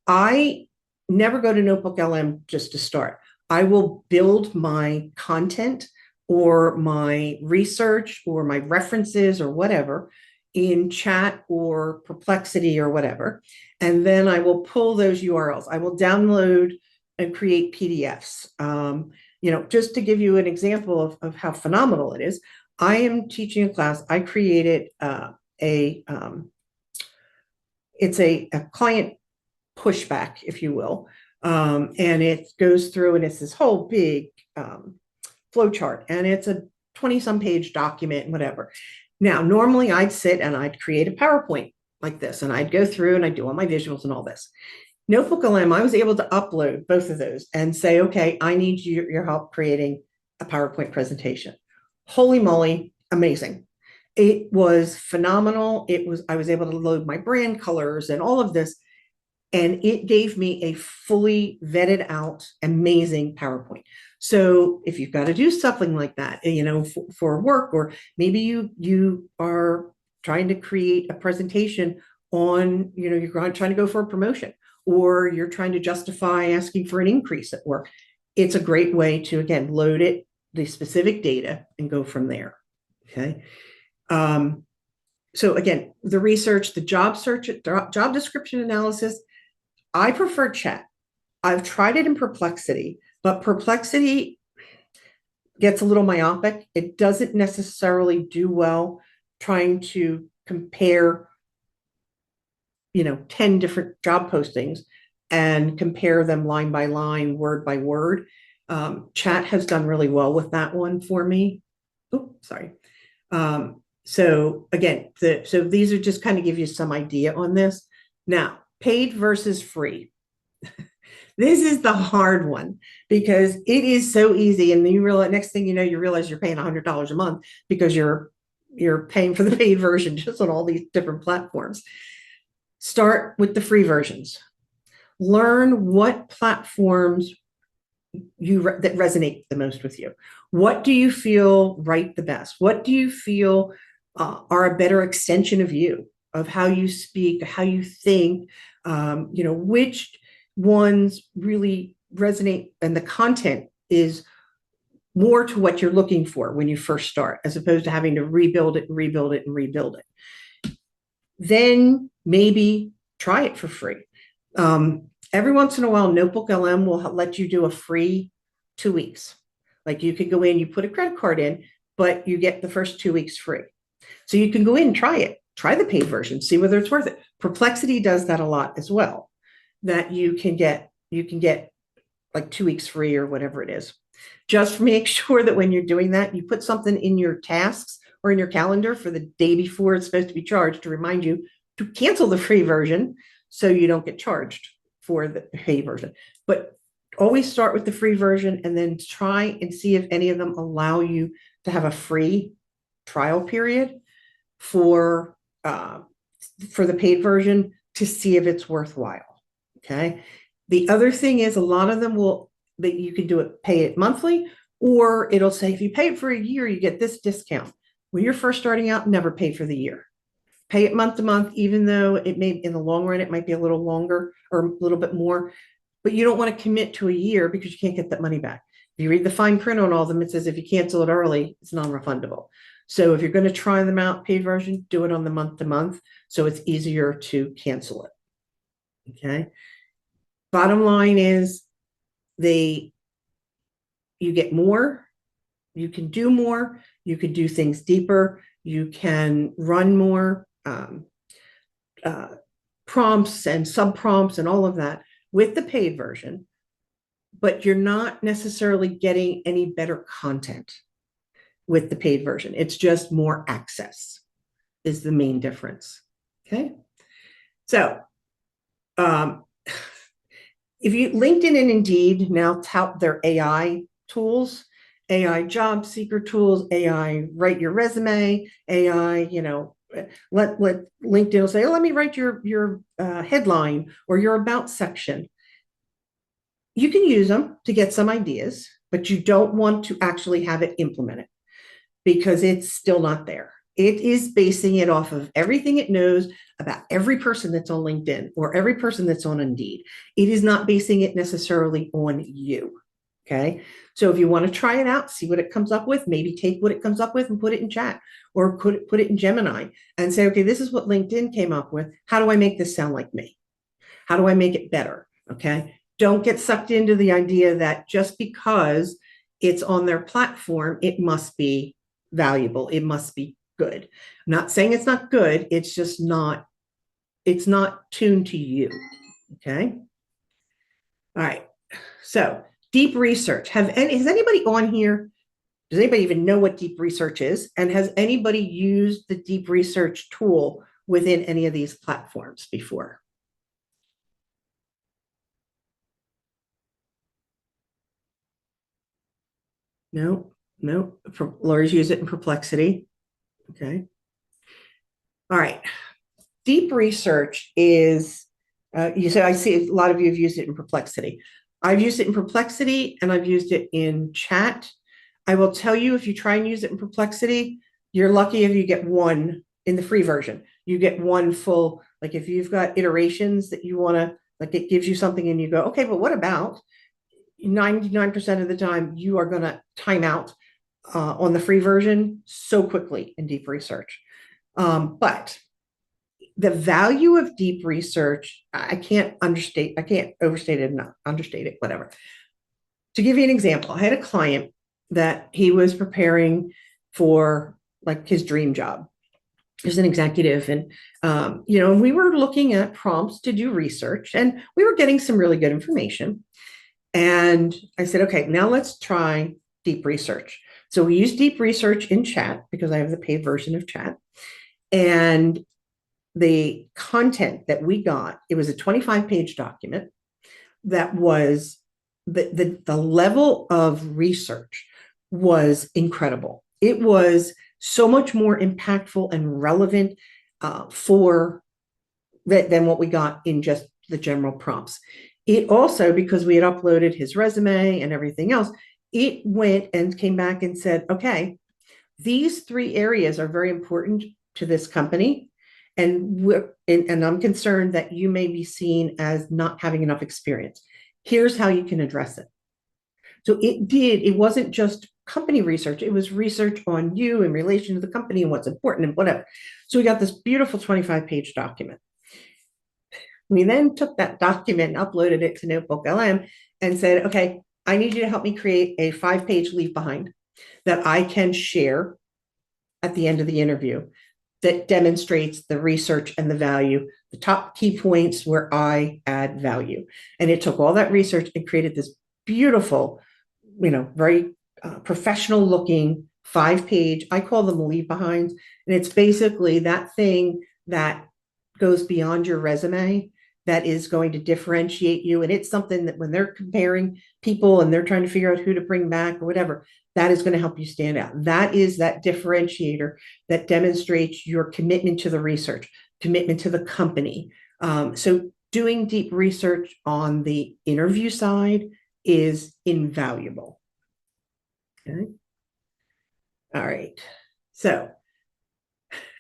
Speaker 1: I never go to Notebook LM just to start. I will build my content or my research or my references or whatever in Chat or Perplexity or whatever. And then I will pull those URLs. I will download and create PDFs. Just to give you an example of how phenomenal it is, I am teaching a class. I created it's a client pushback, if you will. And it goes through and it's this whole big flow chart, and it's a 20-some page document and whatever. Now, normally I'd sit and I'd create a PowerPoint like this, and I'd go through and I'd do all my visuals and all this. Notebook LM, I was able to upload both of those and say, okay, I need your help creating a PowerPoint presentation. Holy moly, amazing. It was phenomenal. I was able to load my brand colors and all of this, and it gave me a fully vetted out, amazing PowerPoint. So if you've got to do something like that, for work, or maybe you are trying to create a presentation on, you're trying to go for a promotion, or you're trying to justify asking for an increase at work, it's a great way to, again, load it, the specific data, and go from there. Okay. So again, the research, the job search, job description analysis, I prefer chat. I've tried it in Perplexity, but Perplexity gets a little myopic. It doesn't necessarily do well trying to compare, 10 different job postings and compare them line by line, word by word. Chat has done really well with that one for me. Oh, sorry. So again, so these are just kind of give you some idea on this. Now, paid versus free. This is the hard one because it is so easy. And you realize, next thing you know, you realize you're paying $100 a month because you're paying for the paid version just on all these different platforms. Start with the free versions. Learn what platforms that resonate the most with you. What do you feel write the best? What do you feel are a better extension of you, of how you speak, how you think, which ones really resonate, and the content is more to what you're looking for when you first start, as opposed to having to rebuild it and rebuild it and rebuild it. Then maybe try it for free. Every once in a while, Notebook LM will let you do a free 2 weeks. Like you could go in, you put a credit card in, but you get the first 2 weeks free. So you can go in and try it, try the paid version, see whether it's worth it. Perplexity does that a lot as well, that you can get like 2 weeks free or whatever it is. Just make sure that when you're doing that, you put something in your tasks or in your calendar for the day before it's supposed to be charged to remind you to cancel the free version so you don't get charged for the paid version. But always start with the free version and then try and see if any of them allow you to have a free trial period for the paid version to see if it's worthwhile. Okay. The other thing is a lot of them that you can do it, pay it monthly, or it'll say if you pay it for a year, you get this discount. When you're first starting out, never pay for the year. Pay it month to month, even though it may, in the long run, it might be a little longer or a little bit more, but you don't want to commit to a year because you can't get that money back. If you read the fine print on all of them, it says if you cancel it early, it's non-refundable. So if you're going to try them out, paid version, do it on the month to month, so it's easier to cancel it. Okay. Bottom line is you get more, you can do more, you can do things deeper, you can run more prompts and sub-prompts and all of that with the paid version, but you're not necessarily getting any better content with the paid version. It's just more access is the main difference. Okay. So if you LinkedIn and Indeed now tout their AI tools, AI job seeker tools, AI write your resume, AI, let LinkedIn will say, oh, let me write your headline or your about section. You can use them to get some ideas, but you don't want to actually have it implemented because it's still not there. It is basing it off of everything it knows about every person that's on LinkedIn or every person that's on Indeed. It is not basing it necessarily on you. Okay. So if you want to try it out, see what it comes up with, maybe take what it comes up with and put it in chat or put it in Gemini and say, okay, this is what LinkedIn came up with. How do I make this sound like me? How do I make it better? Okay. Don't get sucked into the idea that just because it's on their platform, it must be valuable. It must be good. I'm not saying it's not good. It's just not, it's not tuned to you. Okay. All right. So deep research. Has anybody on here? Does anybody even know what deep research is? And has anybody used the deep research tool within any of these platforms before? No. Lawyers use it in Perplexity. Okay. All right. Deep research is, I see a lot of you have used it in Perplexity. I've used it in Perplexity and I've used it in chat. I will tell you, if you try and use it in Perplexity, you're lucky if you get one in the free version. You get one full, like if you've got iterations that you want to Like it gives you something and you go, okay, but what about 99% of the time you are going to time out on the free version so quickly in deep research. But the value of deep research, I can't overstate it, not understate it, whatever. To give you an example, I had a client that he was preparing for like his dream job as an executive. And, we were looking at prompts to do research and we were getting some really good information. And I said, okay, now let's try deep research. So we use deep research in chat because I have the paid version of chat. And the content that we got, it was a 25-page document that was the level of research was incredible. It was so much more impactful and relevant for than what we got in just the general prompts. It also, because we had uploaded his resume and everything else, it went and came back and said, okay, these 3 areas are very important to this company. And I'm concerned that you may be seen as not having enough experience. Here's how you can address it. So it wasn't just company research, it was research on you in relation to the company and what's important and whatever. So we got this beautiful 25-page document. We then took that document and uploaded it to Notebook LM and said, okay, I need you to help me create a 5-page leave behind that I can share at the end of the interview that demonstrates the research and the value, the top key points where I add value. And it took all that research and created this beautiful, very professional looking 5-page, I call them leave behinds. And it's basically that thing that goes beyond your resume that is going to differentiate you. And it's something that when they're comparing people and they're trying to figure out who to bring back or whatever, that is going to help you stand out. That is that differentiator that demonstrates your commitment to the research, commitment to the company. So doing deep research on the interview side is invaluable. Okay. All right. So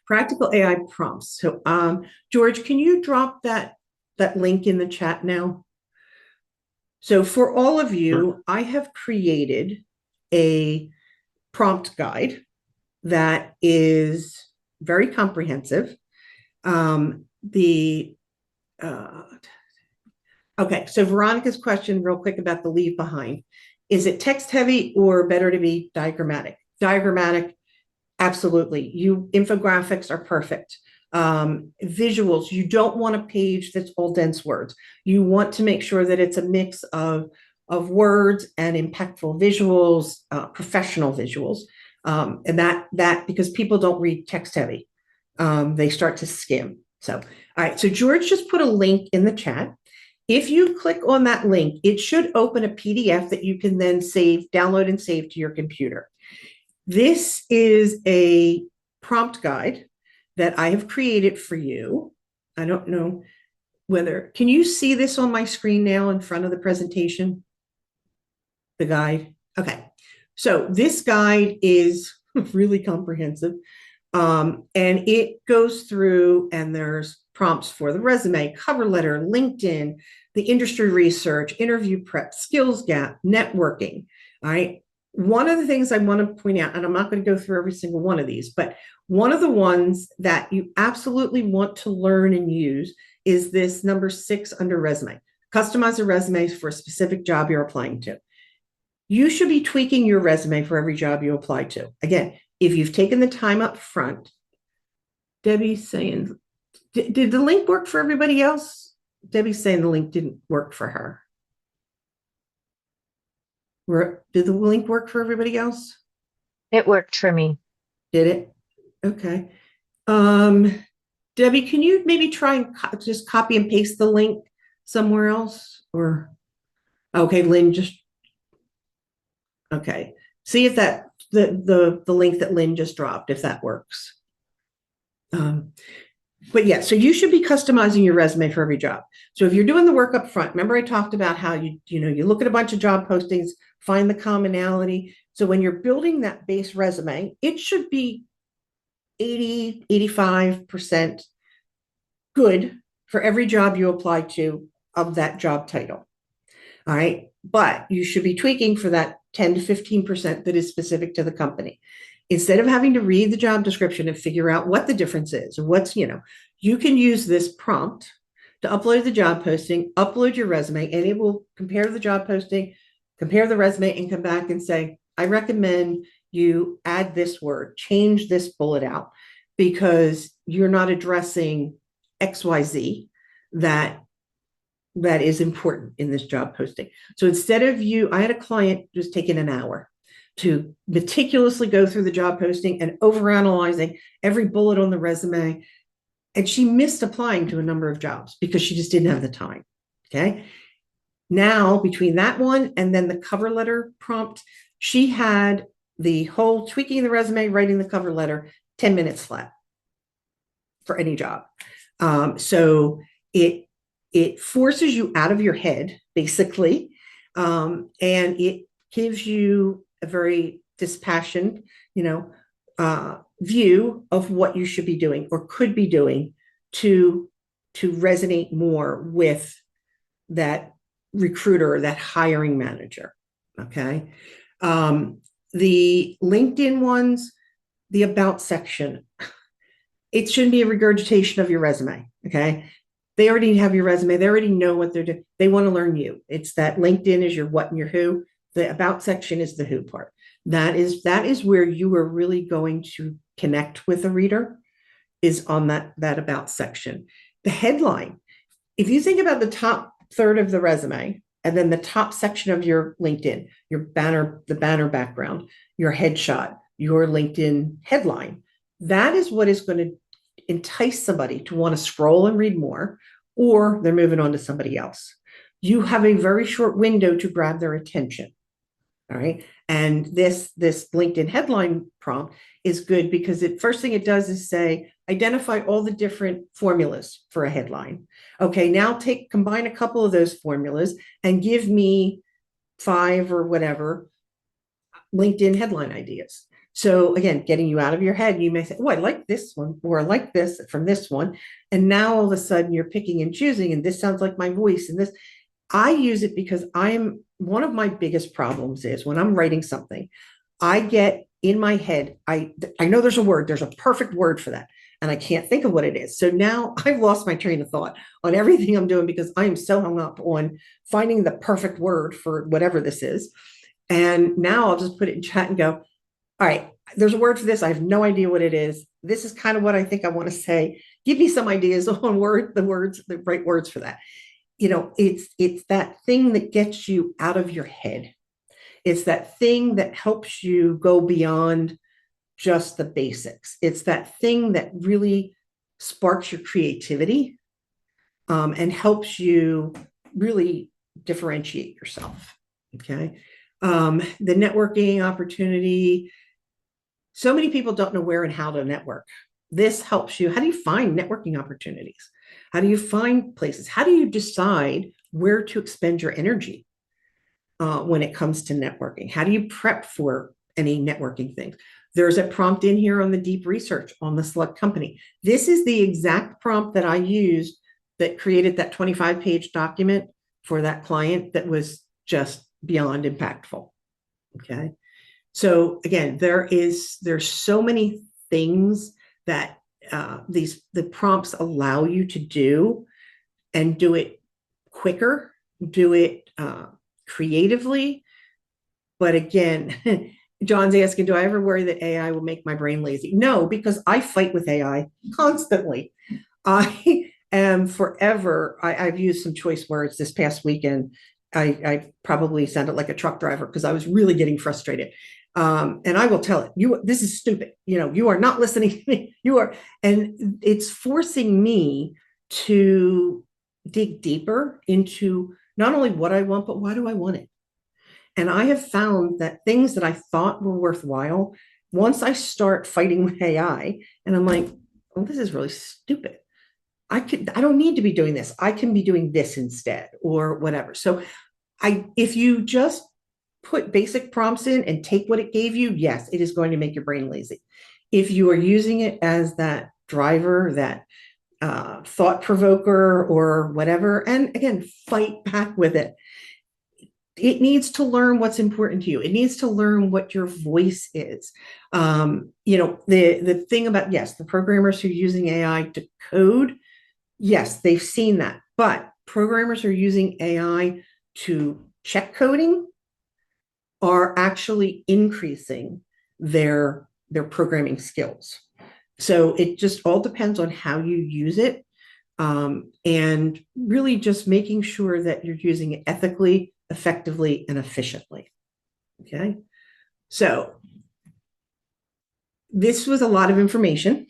Speaker 1: practical AI prompts. So George, can you drop that link in the chat now? So for all of you, I have created a prompt guide that is very comprehensive. Okay, so Veronica's question real quick about the leave behind. Is it text heavy or better to be diagrammatic? Diagrammatic, absolutely. Infographics are perfect. Visuals, you don't want a page that's all dense words. You want to make sure that it's a mix of words and impactful visuals, professional visuals. And that because people don't read text heavy. They start to skim. So, all right. So George just put a link in the chat. If you click on that link, it should open a PDF that you can then download and save to your computer. This is a prompt guide that I have created for you. I don't know can you see this on my screen now in front of the presentation? The guide? Okay. So this guide is really comprehensive. And it goes through and there's prompts for the resume, cover letter, LinkedIn, the industry research, interview prep, skills gap, networking. All right. One of the things I want to point out, and I'm not going to go through every single one of these, but one of the ones that you absolutely want to learn and use is this number 6 under resume. Customize a resume for a specific job you're applying to. You should be tweaking your resume for every job you apply to. Again, if you've taken the time up front, Debbie's saying, did the link work for everybody else? Debbie's saying the link didn't work for her. Did the link work for everybody else?
Speaker 5: It worked for me.
Speaker 1: Did it? Okay. Debbie, can you maybe try and just copy and paste the link somewhere else? Or, okay, Lynn, okay. See if that, the link that Lynn just dropped, if that works. But yeah, so you should be customizing your resume for every job. So if you're doing the work up front, remember I talked about how you look at a bunch of job postings, find the commonality. So when you're building that base resume, it should be 80, 85% good for every job you apply to of that job title. All right. But you should be tweaking for that 10 to 15% that is specific to the company. Instead of having to read the job description and figure out what the difference is, you can use this prompt to upload the job posting, upload your resume, and it will compare the job posting, compare the resume, and come back and say, I recommend you add this word, change this bullet out, because you're not addressing XYZ that is important in this job posting. So instead of I had a client just taking an hour to meticulously go through the job posting and overanalyzing every bullet on the resume. And she missed applying to a number of jobs because she just didn't have the time. Okay. Now, between that one and then the cover letter prompt, she had the whole tweaking the resume, writing the cover letter, 10 minutes flat for any job. So it forces you out of your head, basically, and it gives you a very dispassionate, view of what you should be doing or could be doing to resonate more with that recruiter or that hiring manager. Okay. The LinkedIn ones, the about section, it shouldn't be a regurgitation of your resume. Okay. They already have your resume. They already know what they're doing. They want to learn you. It's that LinkedIn is your what and your who. The about section is the who part. That is where you are really going to connect with a reader, is on that about section. The headline, if you think about the top third of the resume and then the top section of your LinkedIn, your banner, the banner background, your headshot, your LinkedIn headline, that is what is going to entice somebody to want to scroll and read more, or they're moving on to somebody else. You have a very short window to grab their attention. All right. And this LinkedIn headline prompt is good because first thing it does is say, identify all the different formulas for a headline. Okay, now combine a couple of those formulas and give me 5 or whatever LinkedIn headline ideas. So again, getting you out of your head, you may say, oh, I like this one, or I like this from this one. And now all of a sudden you're picking and choosing, and this sounds like my voice, and this. I use it because one of my biggest problems is when I'm writing something, I get in my head, I know there's a perfect word for that, and I can't think of what it is. So now I've lost my train of thought on everything I'm doing because I am so hung up on finding the perfect word for whatever this is. And now I'll just put it in chat and go, all right, there's a word for this. I have no idea what it is. This is kind of what I think I want to say. Give me some ideas on the right words for that. It's that thing that gets you out of your head. It's that thing that helps you go beyond just the basics. It's that thing that really sparks your creativity, and helps you really differentiate yourself. Okay. The networking opportunity. So many people don't know where and how to network. This helps you. How do you find networking opportunities? How do you find places? How do you decide where to expend your energy when it comes to networking? How do you prep for any networking things? There's a prompt in here on the deep research on the select company. This is the exact prompt that I used that created that 25-page document for that client that was just beyond impactful. Okay. So again, there's so many things that the prompts allow you to do, and do it quicker, do it creatively. But again, John's asking, do I ever worry that AI will make my brain lazy? No, because I fight with AI constantly. I am forever, I've used some choice words this past weekend. I probably sounded like a truck driver because I was really getting frustrated. And I will tell it, this is stupid. You are not listening to me. And it's forcing me to dig deeper into not only what I want, but why do I want it? And I have found that things that I thought were worthwhile, once I start fighting with AI, and I'm like, oh, this is really stupid. I don't need to be doing this. I can be doing this instead, or whatever. So if you just put basic prompts in and take what it gave you, yes, it is going to make your brain lazy. If you are using it as that driver, that thought provoker or whatever. And again, fight back with it. It needs to learn what's important to you. It needs to learn what your voice is. The thing about, yes, the programmers who are using AI to code, yes, they've seen that. But programmers who are using AI to check coding are actually increasing their programming skills. So it just all depends on how you use it, and really just making sure that you're using it ethically, effectively, and efficiently. Okay. So this was a lot of information.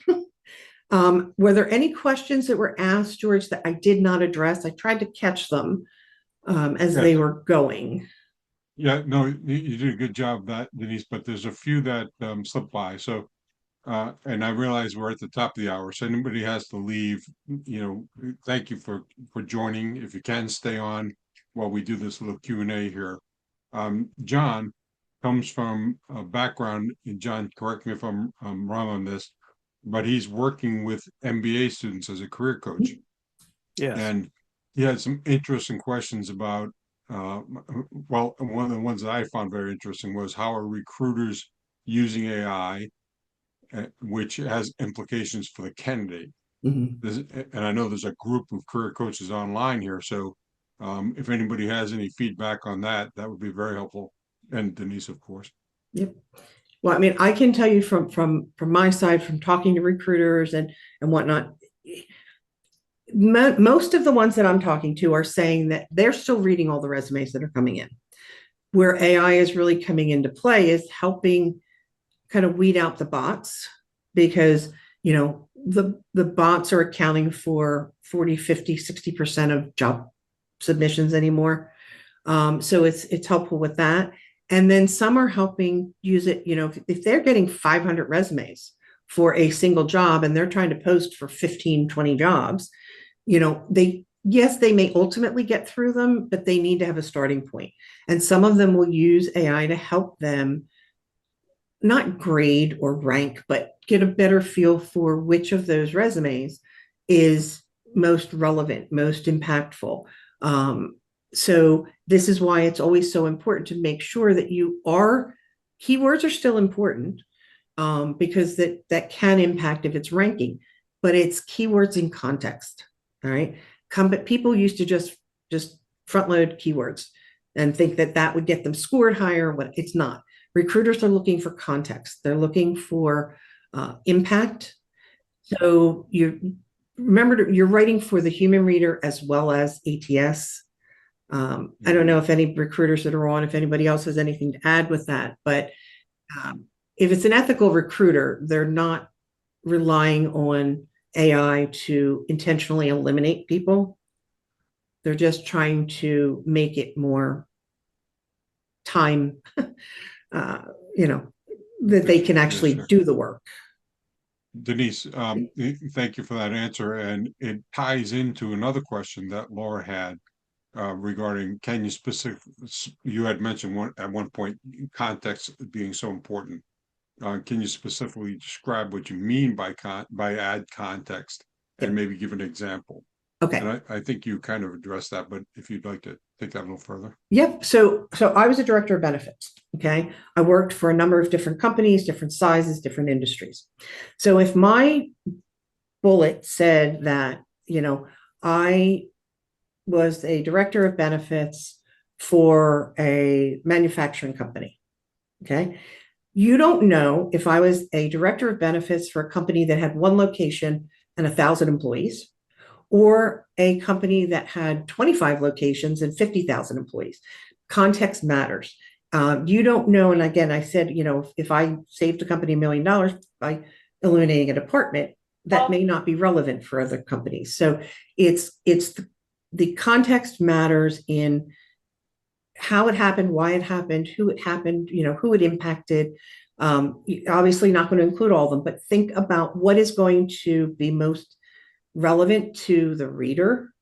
Speaker 1: Were there any questions that were asked, George, that I did not address? I tried to catch them as they were going.
Speaker 3: Yeah, no, you did a good job of that, Denise, but there's a few that slipped by. So, and I realize we're at the top of the hour, so anybody has to leave, thank you for joining. If you can stay on while we do this little Q&A here. John comes from a background, and John, correct me if I'm wrong on this, but he's working with MBA students as a career coach.
Speaker 2: Yes.
Speaker 3: And he had some interesting questions about, well, one of the ones that I found very interesting was how are recruiters using AI, which has implications for the candidate. And I know there's a group of career coaches online here. So if anybody has any feedback on that, that would be very helpful. And Denise, of course.
Speaker 1: Yep. Well, I mean, I can tell you from my side, from talking to recruiters and whatnot, most of the ones that I'm talking to are saying that they're still reading all the resumes that are coming in. Where AI is really coming into play is helping kind of weed out the bots, because the bots are accounting for 40, 50, 60% of job submissions anymore. So it's helpful with that. And then some are helping use it, if they're getting 500 resumes for a single job and they're trying to post for 15, 20 jobs, they may ultimately get through them, but they need to have a starting point. And some of them will use AI to help them not grade or rank, but get a better feel for which of those resumes is most relevant, most impactful. So this is why it's always so important to make sure that keywords are still important, because that can impact if it's ranking, but it's keywords in context. All right. People used to just front load keywords and think that would get them scored higher. What it's not. Recruiters are looking for context. They're looking for impact. So you're writing for the human reader as well as ATS. I don't know if any recruiters that are on, if anybody else has anything to add with that, but if it's an ethical recruiter, they're not relying on AI to intentionally eliminate people. They're just trying to make it more time, that they can actually do the work.
Speaker 3: Denise, thank you for that answer. And it ties into another question that Laura had regarding, you had mentioned at one point, context being so important. Can you specifically describe what you mean by add context and maybe give an example?
Speaker 1: Okay.
Speaker 3: And I think you kind of addressed that, but if you'd like to take that a little further.
Speaker 1: Yep. So I was a director of benefits. Okay. I worked for a number of different companies, different sizes, different industries. So if my bullet said that, I was a director of benefits for a manufacturing company. Okay. You don't know if I was a director of benefits for a company that had one location and 1,000 employees, or a company that had 25 locations and 50,000 employees. Context matters. You don't know. And again, I said, if I saved a company $1 million by eliminating a department, that may not be relevant for other companies. So it's the context matters in how it happened, why it happened, who it happened, who it impacted. Obviously not going to include all of them, but think about what is going to be most relevant to the reader,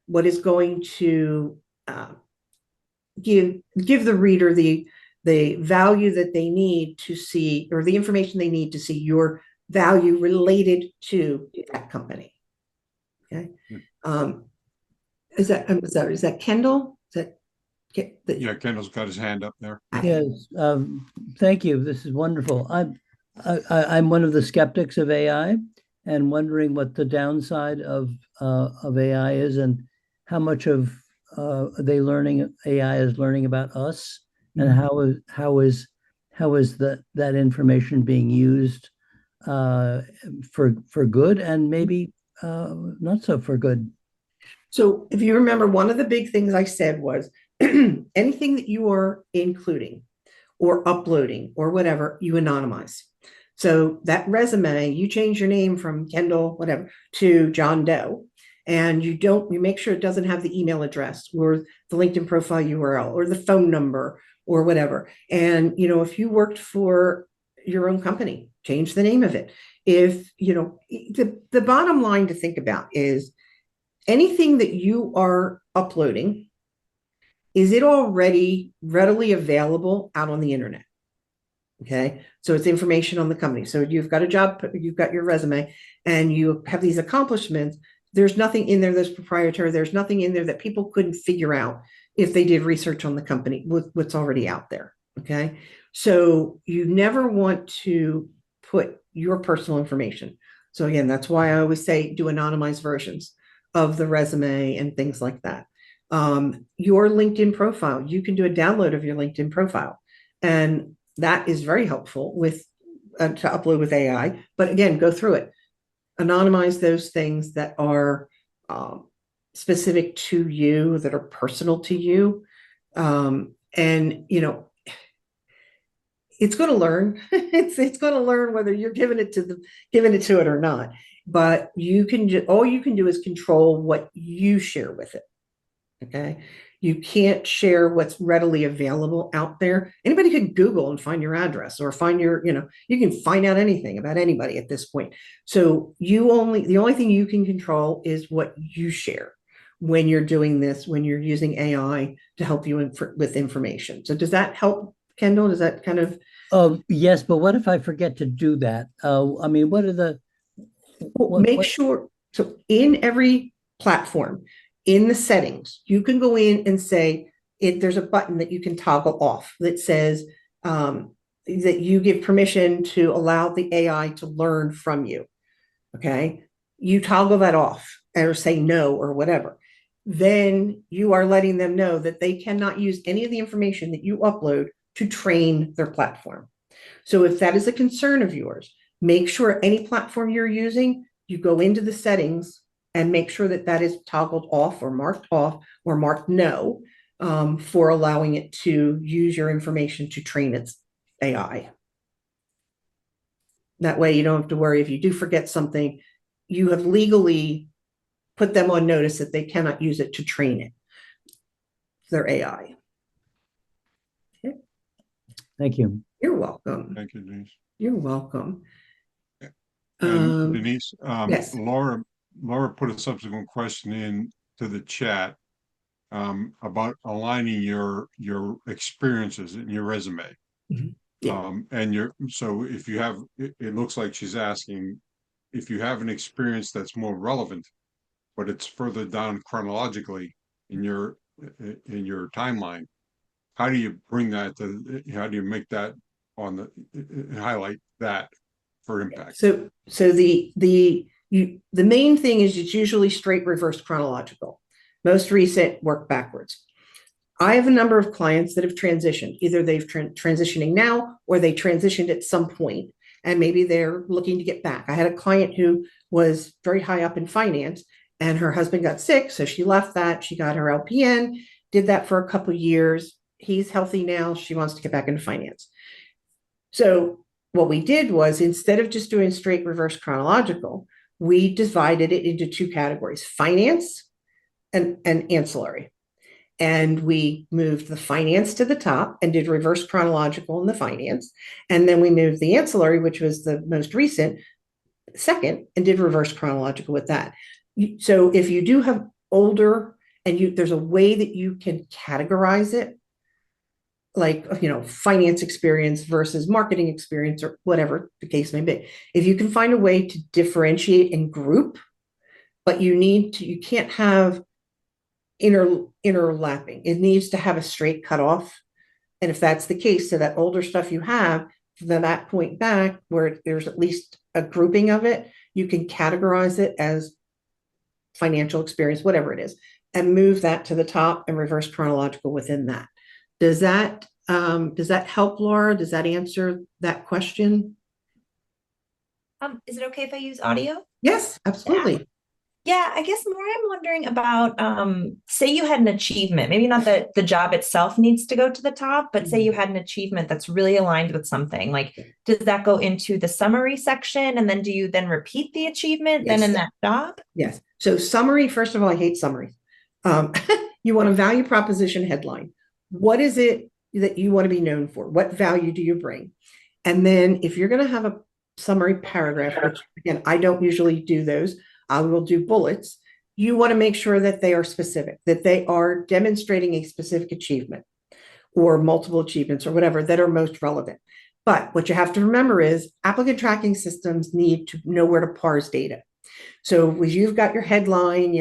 Speaker 1: what is going to give the reader the value that they need to see, or the information they need to see your value related to that company. Okay.
Speaker 3: Yeah.
Speaker 1: Is that Kendall?
Speaker 3: Yeah, Kendall's got his hand up there.
Speaker 6: Yes, thank you. This is wonderful. I'm one of the skeptics of AI and wondering what the downside of AI is and how much of AI is learning about us, and how is that information being used for good and maybe not so for good.
Speaker 1: So if you remember, one of the big things I said was anything that you are including or uploading or whatever, you anonymize. So that resume, you change your name from Kendall, whatever, to John Doe, and you make sure it doesn't have the email address or the LinkedIn profile URL or the phone number or whatever. And, if you worked for your own company, change the name of it. If, the bottom line to think about is anything that you are uploading, is it already readily available out on the internet? Okay, so it's information on the company. So you've got a job, you've got your resume, and you have these accomplishments. There's nothing in there that's proprietary. There's nothing in there that people couldn't figure out if they did research on the company with what's already out there. Okay, so you never want to put your personal information. So again, that's why I always say do anonymized versions of the resume and things like that. Your LinkedIn profile, you can do a download of your LinkedIn profile, and that is very helpful with to upload with AI. But again, go through it, anonymize those things that are specific to you, that are personal to you, and it's going to learn. it's going to learn whether you're giving it to it or not. But all you can do is control what you share with it. Okay. You can't share what's readily available out there. Anybody could Google and find your address or find you can find out anything about anybody at this point. So the only thing you can control is what you share when you're doing this, when you're using AI to help you with information. So does that help, Kendall? Does that kind of?
Speaker 6: Yes, but what if I forget to do that? I mean, what are the?
Speaker 1: Make sure. So in every platform, in the settings, you can go in and say there's a button that you can toggle off that says that you give permission to allow the AI to learn from you. Okay. You toggle that off or say no or whatever. Then you are letting them know that they cannot use any of the information that you upload to train their platform. So if that is a concern of yours, make sure any platform you're using, you go into the settings and make sure that is toggled off or marked no for allowing it to use your information to train its AI. That way you don't have to worry if you do forget something, you have legally put them on notice that they cannot use it to train it, their AI. Okay.
Speaker 6: Thank you.
Speaker 1: You're welcome.
Speaker 3: Thank you, Denise.
Speaker 1: You're welcome.
Speaker 3: And Denise,
Speaker 1: yes.
Speaker 3: Laura put a subsequent question in to the chat about aligning your experiences in your resume.
Speaker 1: Mm-hmm. Yeah.
Speaker 3: And so if you have, it looks like she's asking if you have an experience that's more relevant, but it's further down chronologically in your timeline. How do you bring that how do you make that highlight that for impact?
Speaker 1: So the main thing is it's usually straight reverse chronological. Most recent, work backwards. I have a number of clients that have transitioned. Either they've transitioning now or they transitioned at some point and maybe they're looking to get back. I had a client who was very high up in finance and her husband got sick. So she left that. She got her LPN, did that for a couple of years. He's healthy now. She wants to get back into finance. So what we did was instead of just doing straight reverse chronological, we divided it into two categories, finance and ancillary. And we moved the finance to the top and did reverse chronological in the finance. And then we moved the ancillary, which was the most recent, second, and did reverse chronological with that. So if you do have older and there's a way that you can categorize it, like, finance experience versus marketing experience or whatever the case may be. If you can find a way to differentiate and group, but you can't have interlapping. It needs to have a straight cutoff. And if that's the case, so that older stuff you have, from that point back where there's at least a grouping of it, you can categorize it as financial experience, whatever it is, and move that to the top and reverse chronological within that. Does that help, Laura? Does that answer that question?
Speaker 7: Is it okay if I use audio?
Speaker 1: Yes, absolutely.
Speaker 7: Yeah, I guess more I'm wondering about, say you had an achievement, maybe not that the job itself needs to go to the top, but say you had an achievement that's really aligned with something. Like, does that go into the summary section? And then do you then repeat the achievement then in that job?
Speaker 1: Yes. So summary, first of all, I hate summaries. You want a value proposition headline. What is it that you want to be known for? What value do you bring? And then if you're going to have a summary paragraph, which again, I don't usually do those, I will do bullets. You want to make sure that they are specific, that they are demonstrating a specific achievement or multiple achievements or whatever that are most relevant. But what you have to remember is applicant tracking systems need to know where to parse data. So when you've got your headline,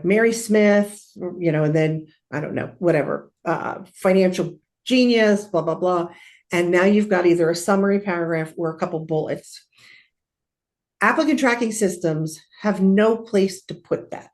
Speaker 1: Mary Smith, and then I don't know, whatever, financial genius, blah, blah, blah. And now you've got either a summary paragraph or a couple bullets. Applicant tracking systems have no place to put that.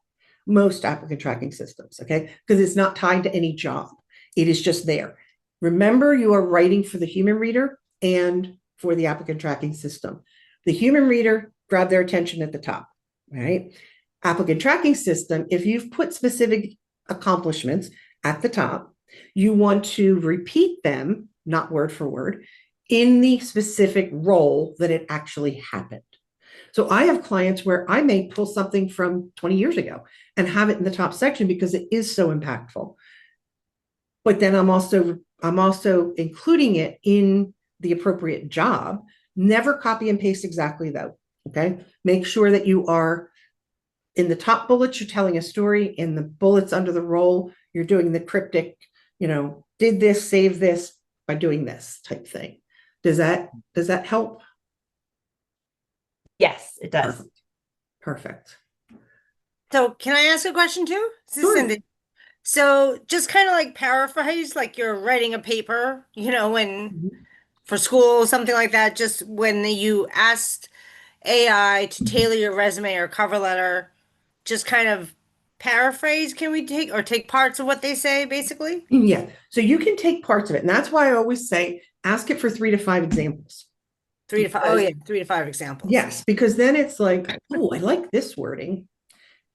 Speaker 1: Most applicant tracking systems, okay? Because it's not tied to any job. It is just there. Remember, you are writing for the human reader and for the applicant tracking system. The human reader, grab their attention at the top, right? Applicant tracking system, if you've put specific accomplishments at the top, you want to repeat them, not word for word, in the specific role that it actually happened. So I have clients where I may pull something from 20 years ago and have it in the top section because it is so impactful. But then I'm also including it in the appropriate job. Never copy and paste exactly though. Okay. Make sure that you are in the top bullets, you're telling a story. In the bullets under the role, you're doing the cryptic, did this, save this by doing this type thing. Does that help?
Speaker 7: Yes, it does.
Speaker 1: Perfect.
Speaker 8: So can I ask a question too? This is
Speaker 1: Sure.
Speaker 8: Cindy. So just kind of like paraphrase, like you're writing a paper, when for school, something like that, just when you asked AI to tailor your resume or cover letter, just kind of paraphrase, can we take parts of what they say, basically?
Speaker 1: Yeah. So you can take parts of it. And that's why I always say, ask it for 3 to 5 examples.
Speaker 8: 3 to 5. Oh yeah, 3 to 5 examples.
Speaker 1: Yes, because then it's like, oh, I like this wording,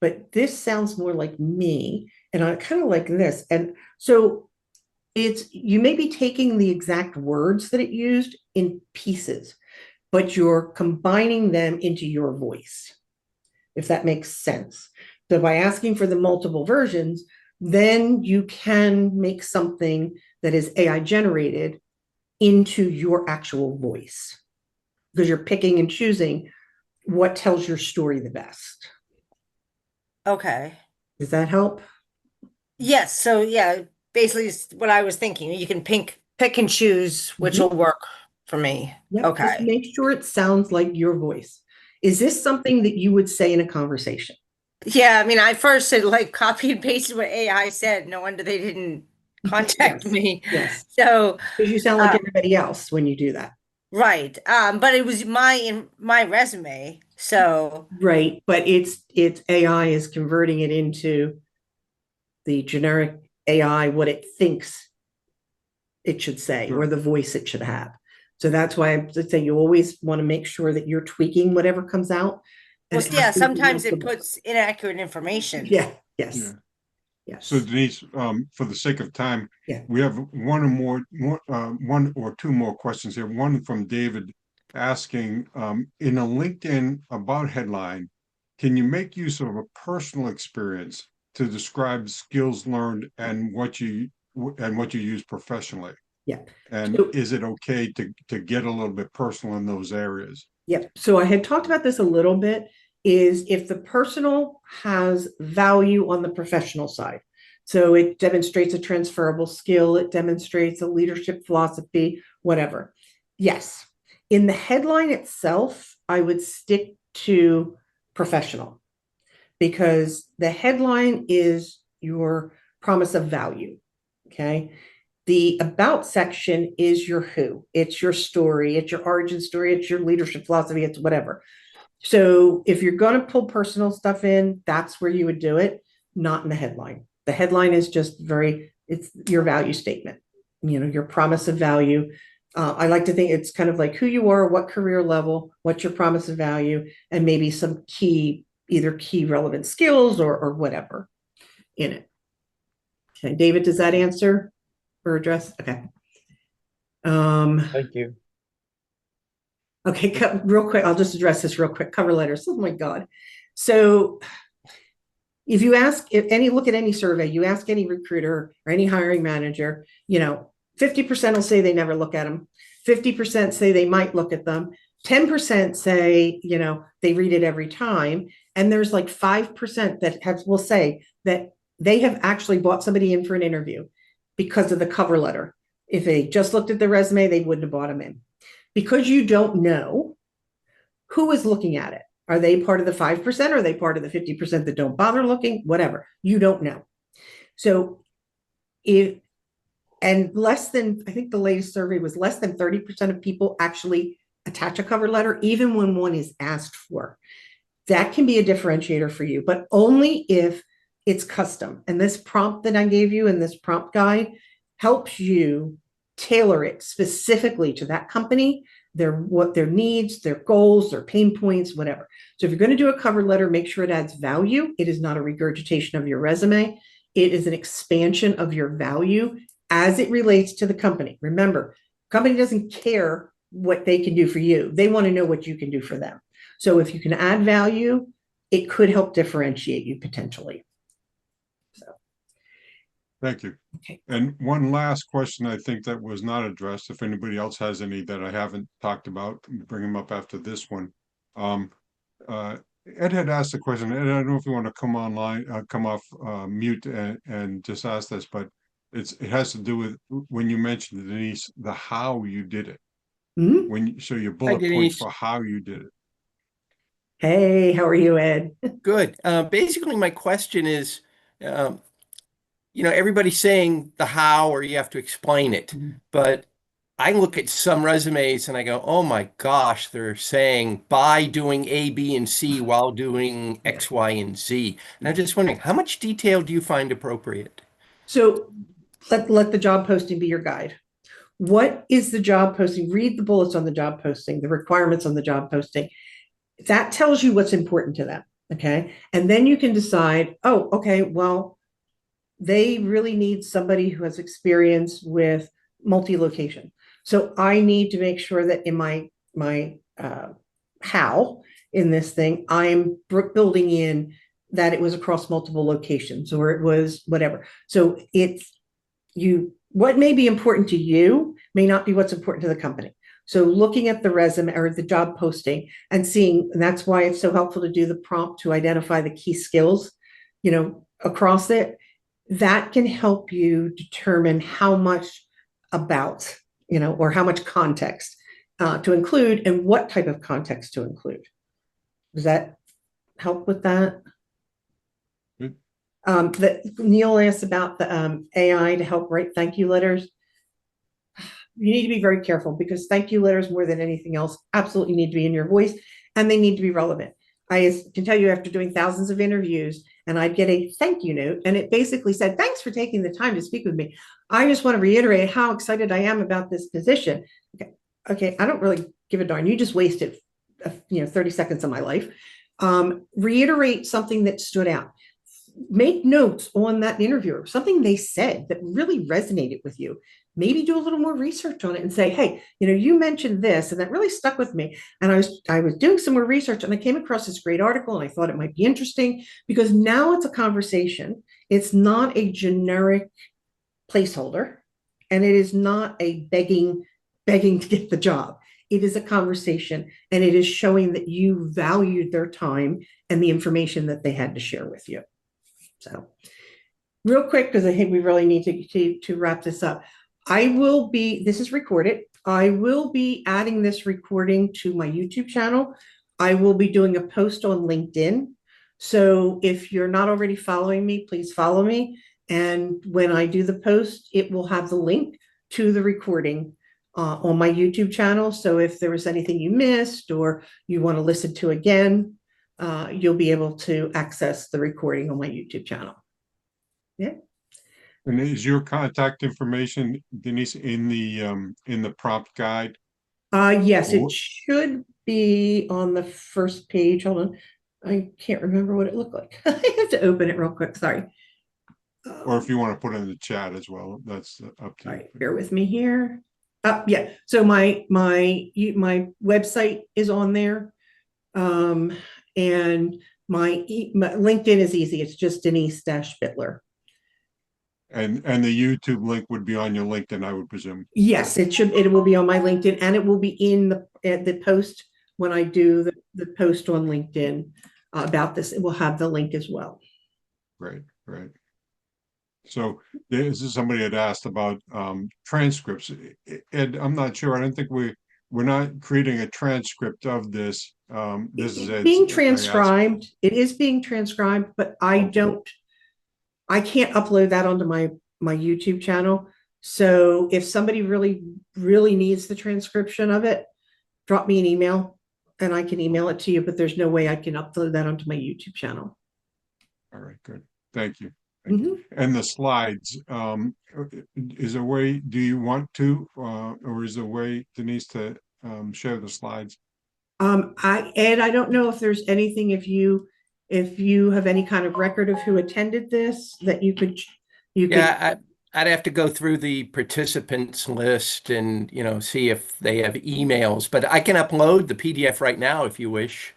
Speaker 1: but this sounds more like me. And I kind of like this. And so you may be taking the exact words that it used in pieces, but you're combining them into your voice, if that makes sense. So by asking for the multiple versions, then you can make something that is AI generated into your actual voice, because you're picking and choosing what tells your story the best.
Speaker 8: Okay.
Speaker 1: Does that help?
Speaker 8: Yes. So yeah, basically it's what I was thinking. You can pick and choose which will work for me.
Speaker 1: Yep.
Speaker 8: Okay.
Speaker 1: Just make sure it sounds like your voice. Is this something that you would say in a conversation?
Speaker 8: Yeah, I mean, I first said like copy and pasted what AI said. No wonder they didn't contact
Speaker 1: Yes.
Speaker 8: me.
Speaker 1: Yes.
Speaker 8: So
Speaker 1: Because you sound like everybody else when you do that.
Speaker 8: right. But it was in my resume. So
Speaker 1: Right. But it's AI is converting it into the generic AI, what it thinks it should say, or the voice it should have. So that's why I say you always want to make sure that you're tweaking whatever comes out.
Speaker 8: well,
Speaker 1: and
Speaker 8: yeah,
Speaker 1: asking for
Speaker 8: sometimes it
Speaker 1: multiple-
Speaker 8: puts inaccurate information.
Speaker 1: Yeah. Yes.
Speaker 3: Yeah.
Speaker 1: Yes.
Speaker 3: So Denise, for the sake of time,
Speaker 1: Yeah.
Speaker 3: we have one or two more questions here. One from David asking, in a LinkedIn about headline, can you make use of a personal experience to describe skills learned and what you use professionally?
Speaker 1: Yeah.
Speaker 3: And
Speaker 1: So-
Speaker 3: is it okay to get a little bit personal in those areas?
Speaker 1: Yep. So I had talked about this a little bit, is if the personal has value on the professional side. So it demonstrates a transferable skill, it demonstrates a leadership philosophy, whatever. Yes. In the headline itself, I would stick to professional, because the headline is your promise of value. Okay. The about section is your who. It's your story. It's your origin story. It's your leadership philosophy. It's whatever. So if you're going to pull personal stuff in, that's where you would do it, not in the headline. The headline is just it's your value statement, your promise of value. I like to think it's kind of like who you are, what career level, what's your promise of value, and maybe some either key relevant skills or whatever in it. Okay, David, does that answer or address? Okay.
Speaker 2: Thank you.
Speaker 1: Okay, real quick, I'll just address this real quick. Cover letters. Oh my God. So if you look at any survey, you ask any recruiter or any hiring manager, 50% will say they never look at them. 50% say they might look at them. 10% say, they read it every time. And there's like 5% that will say that they have actually brought somebody in for an interview because of the cover letter. If they just looked at the resume, they wouldn't have brought them in. Because you don't know who is looking at it. Are they part of the 5%? Or are they part of the 50% that don't bother looking? Whatever. You don't know. So I think the latest survey was less than 30% of people actually attach a cover letter, even when one is asked for. That can be a differentiator for you, but only if it's custom. And this prompt that I gave you in this prompt guide helps you tailor it specifically to that company, what their needs, their goals, their pain points, whatever. So if you're going to do a cover letter, make sure it adds value. It is not a regurgitation of your resume. It is an expansion of your value as it relates to the company. Remember, company doesn't care what they can do for you. They want to know what you can do for them. So if you can add value, it could help differentiate you potentially.
Speaker 3: Thank you.
Speaker 1: Okay.
Speaker 3: And one last question I think that was not addressed, if anybody else has any that I haven't talked about, bring them up after this one. Ed had asked a question, and I don't know if you want to come off mute and just ask this, but it has to do with when you mentioned, Denise, the how you did it.
Speaker 1: Mm-hmm.
Speaker 3: So your bullet points for how you did it.
Speaker 1: Hey, how are you, Ed?
Speaker 9: Good. Basically, my question is, everybody's saying the how, or you have to explain it. But I look at some resumes and I go, oh my gosh, they're saying by doing A, B, and C while doing X, Y, and Z. And I'm just wondering, how much detail do you find appropriate?
Speaker 1: So let the job posting be your guide. What is the job posting? Read the bullets on the job posting, the requirements on the job posting. That tells you what's important to them. Okay. And then you can decide, oh, okay, well, they really need somebody who has experience with multi-location. So I need to make sure that in my how in this thing, I'm building in that it was across multiple locations or it was whatever. So what may be important to you may not be what's important to the company. So looking at the resume or the job posting and seeing, and that's why it's so helpful to do the prompt to identify the key skills, across it. That can help you determine how much about, or how much context to include and what type of context to include. Does that help with that? Neil asked about the AI to help write thank you letters. You need to be very careful because thank you letters, more than anything else, absolutely need to be in your voice and they need to be relevant. I can tell you after doing thousands of interviews, and I'd get a thank you note, and it basically said, thanks for taking the time to speak with me. I just want to reiterate how excited I am about this position. Okay, I don't really give a darn. You just wasted 30 seconds of my life. Reiterate something that stood out. Make notes on that interviewer, something they said that really resonated with you. Maybe do a little more research on it and say, hey, you mentioned this and that really stuck with me. And I was doing some more research and I came across this great article and I thought it might be interesting because now it's a conversation. It's not a generic placeholder and it is not a begging to get the job. It is a conversation and it is showing that you valued their time and the information that they had to share with you. So real quick, because I think we really need to wrap this up. This is recorded. I will be adding this recording to my YouTube channel. I will be doing a post on LinkedIn. So if you're not already following me, please follow me. And when I do the post, it will have the link to the recording on my YouTube channel. So if there was anything you missed or you want to listen to again, you'll be able to access the recording on my YouTube channel. Yeah.
Speaker 3: And is your contact information, Denise, in the prompt guide?
Speaker 1: Yes,
Speaker 3: Or-
Speaker 1: it should be on the first page. Hold on. I can't remember what it looked like. I have to open it real quick. Sorry.
Speaker 3: Or if you want to put it in the chat as well, that's up to
Speaker 1: All
Speaker 3: you.
Speaker 1: right, bear with me here. Yeah, so my website is on there. And my LinkedIn is easy. It's just Denise-Bitler.
Speaker 3: And the YouTube link would be on your LinkedIn, I would presume.
Speaker 1: Yes, it will be on my LinkedIn, and it will be in the post when I do the post on LinkedIn about this. It will have the link as well.
Speaker 3: Right. So this is somebody had asked about transcripts. Ed, I'm not sure. I don't think we're not creating a transcript of this. This is
Speaker 1: It's
Speaker 3: Ed's.
Speaker 1: being transcribed. It is being transcribed, but I can't upload that onto my YouTube channel. So if somebody really, really needs the transcription of it, drop me an email and I can email it to you, but there's no way I can upload that onto my YouTube channel.
Speaker 3: All right, good. Thank you.
Speaker 1: Mhm.
Speaker 3: And the slides, is there a way, do you want to, or is there a way, Denise, to share the slides?
Speaker 1: Ed, I don't know if there's anything, if you have any kind of record of who attended this, that you could.
Speaker 9: Yeah, I'd have to go through the participants list and, see if they have emails, but I can upload the PDF right now if you wish.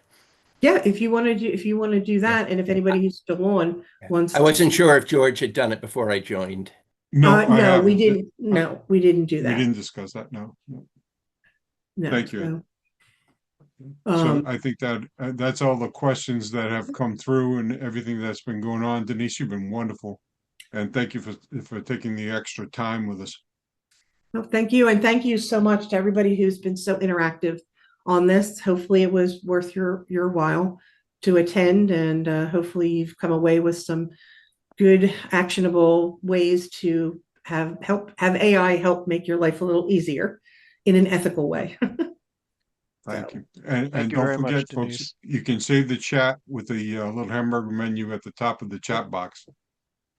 Speaker 1: Yeah, if you want to do that, and if anybody who's still on wants.
Speaker 9: I wasn't sure if George had done it before I joined.
Speaker 3: No, I
Speaker 1: no,
Speaker 3: haven't.
Speaker 1: we didn't. No, we didn't do that.
Speaker 3: We didn't discuss that. No.
Speaker 1: No.
Speaker 3: Thank you.
Speaker 1: So,
Speaker 3: So I think that that's all the questions that have come through and everything that's been going on. Denise, you've been wonderful. And thank you for taking the extra time with us.
Speaker 1: well, thank you, and thank you so much to everybody who's been so interactive on this. Hopefully, it was worth your while to attend, and hopefully, you've come away with some good, actionable ways to have AI help make your life a little easier in an ethical way.
Speaker 3: Thank you. And
Speaker 2: Thank you
Speaker 3: don't
Speaker 2: very much,
Speaker 3: forget, folks,
Speaker 2: Denise.
Speaker 3: you can save the chat with the little hamburger menu at the top of the chat box.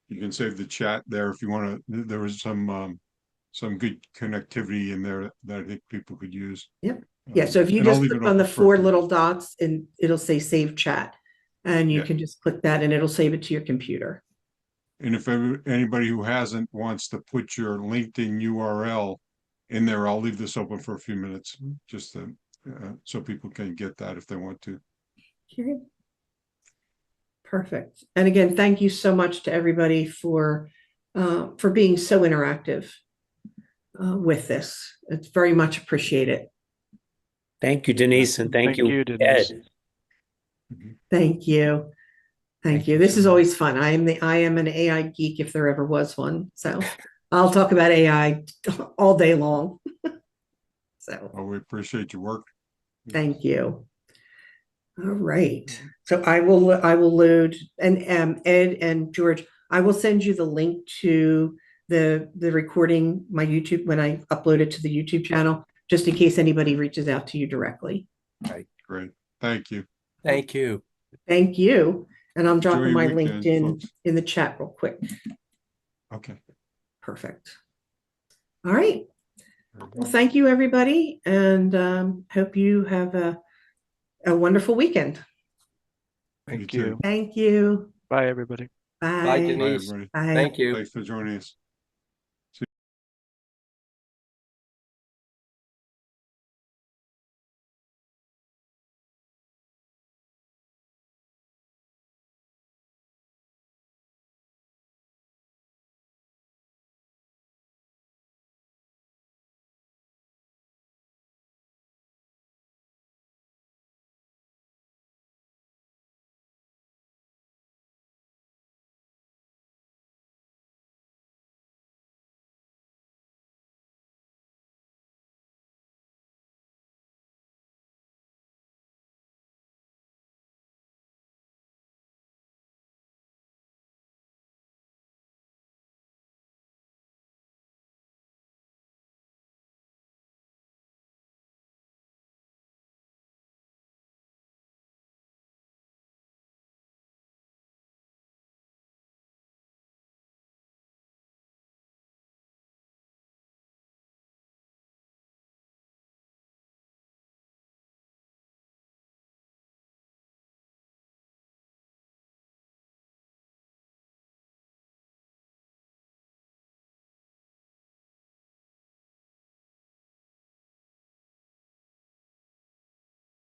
Speaker 3: You can save the chat there if you want to. There was some good connectivity in there that I think people could use.
Speaker 1: Yep. Yeah, so if you
Speaker 3: And I'll
Speaker 1: just
Speaker 3: leave
Speaker 1: click
Speaker 3: it
Speaker 1: on the
Speaker 3: open for
Speaker 1: 4
Speaker 3: people.
Speaker 1: little dots, and it'll say save chat, and you
Speaker 3: Yeah.
Speaker 1: can just click that and it'll save it to your computer.
Speaker 3: And if anybody who hasn't wants to put your LinkedIn URL in there, I'll leave this open for a few minutes, just to, so people can get that if they want to.
Speaker 1: Okay. Perfect. And again, thank you so much to everybody for being so interactive with this. It's very much appreciated.
Speaker 2: Thank you, Denise, and thank you,
Speaker 10: Denise.
Speaker 2: Ed.
Speaker 1: Thank you. Thank you. This is always fun. I am an AI geek if there ever was one. So I'll talk about AI all day long. So
Speaker 3: We appreciate your work.
Speaker 1: thank you. All right. So I will load, and Ed and George, I will send you the link to the recording, my YouTube, when I upload it to the YouTube channel, just in case anybody reaches out to you directly.
Speaker 9: Right.
Speaker 3: Great. Thank you.
Speaker 9: Thank you.
Speaker 1: Thank you. And I'm dropping
Speaker 3: your
Speaker 1: my
Speaker 3: weekend,
Speaker 1: LinkedIn
Speaker 3: folks.
Speaker 1: in the chat real quick.
Speaker 3: Okay.
Speaker 1: Perfect. All right. Well, thank you, everybody, and hope you have a wonderful weekend.
Speaker 10: Thank
Speaker 3: You too.
Speaker 10: you.
Speaker 1: Thank you.
Speaker 10: Bye, everybody.
Speaker 1: Bye.
Speaker 9: Bye, Denise.
Speaker 3: Bye, everybody.
Speaker 1: Bye.
Speaker 9: Thank you.
Speaker 3: Thanks for joining us.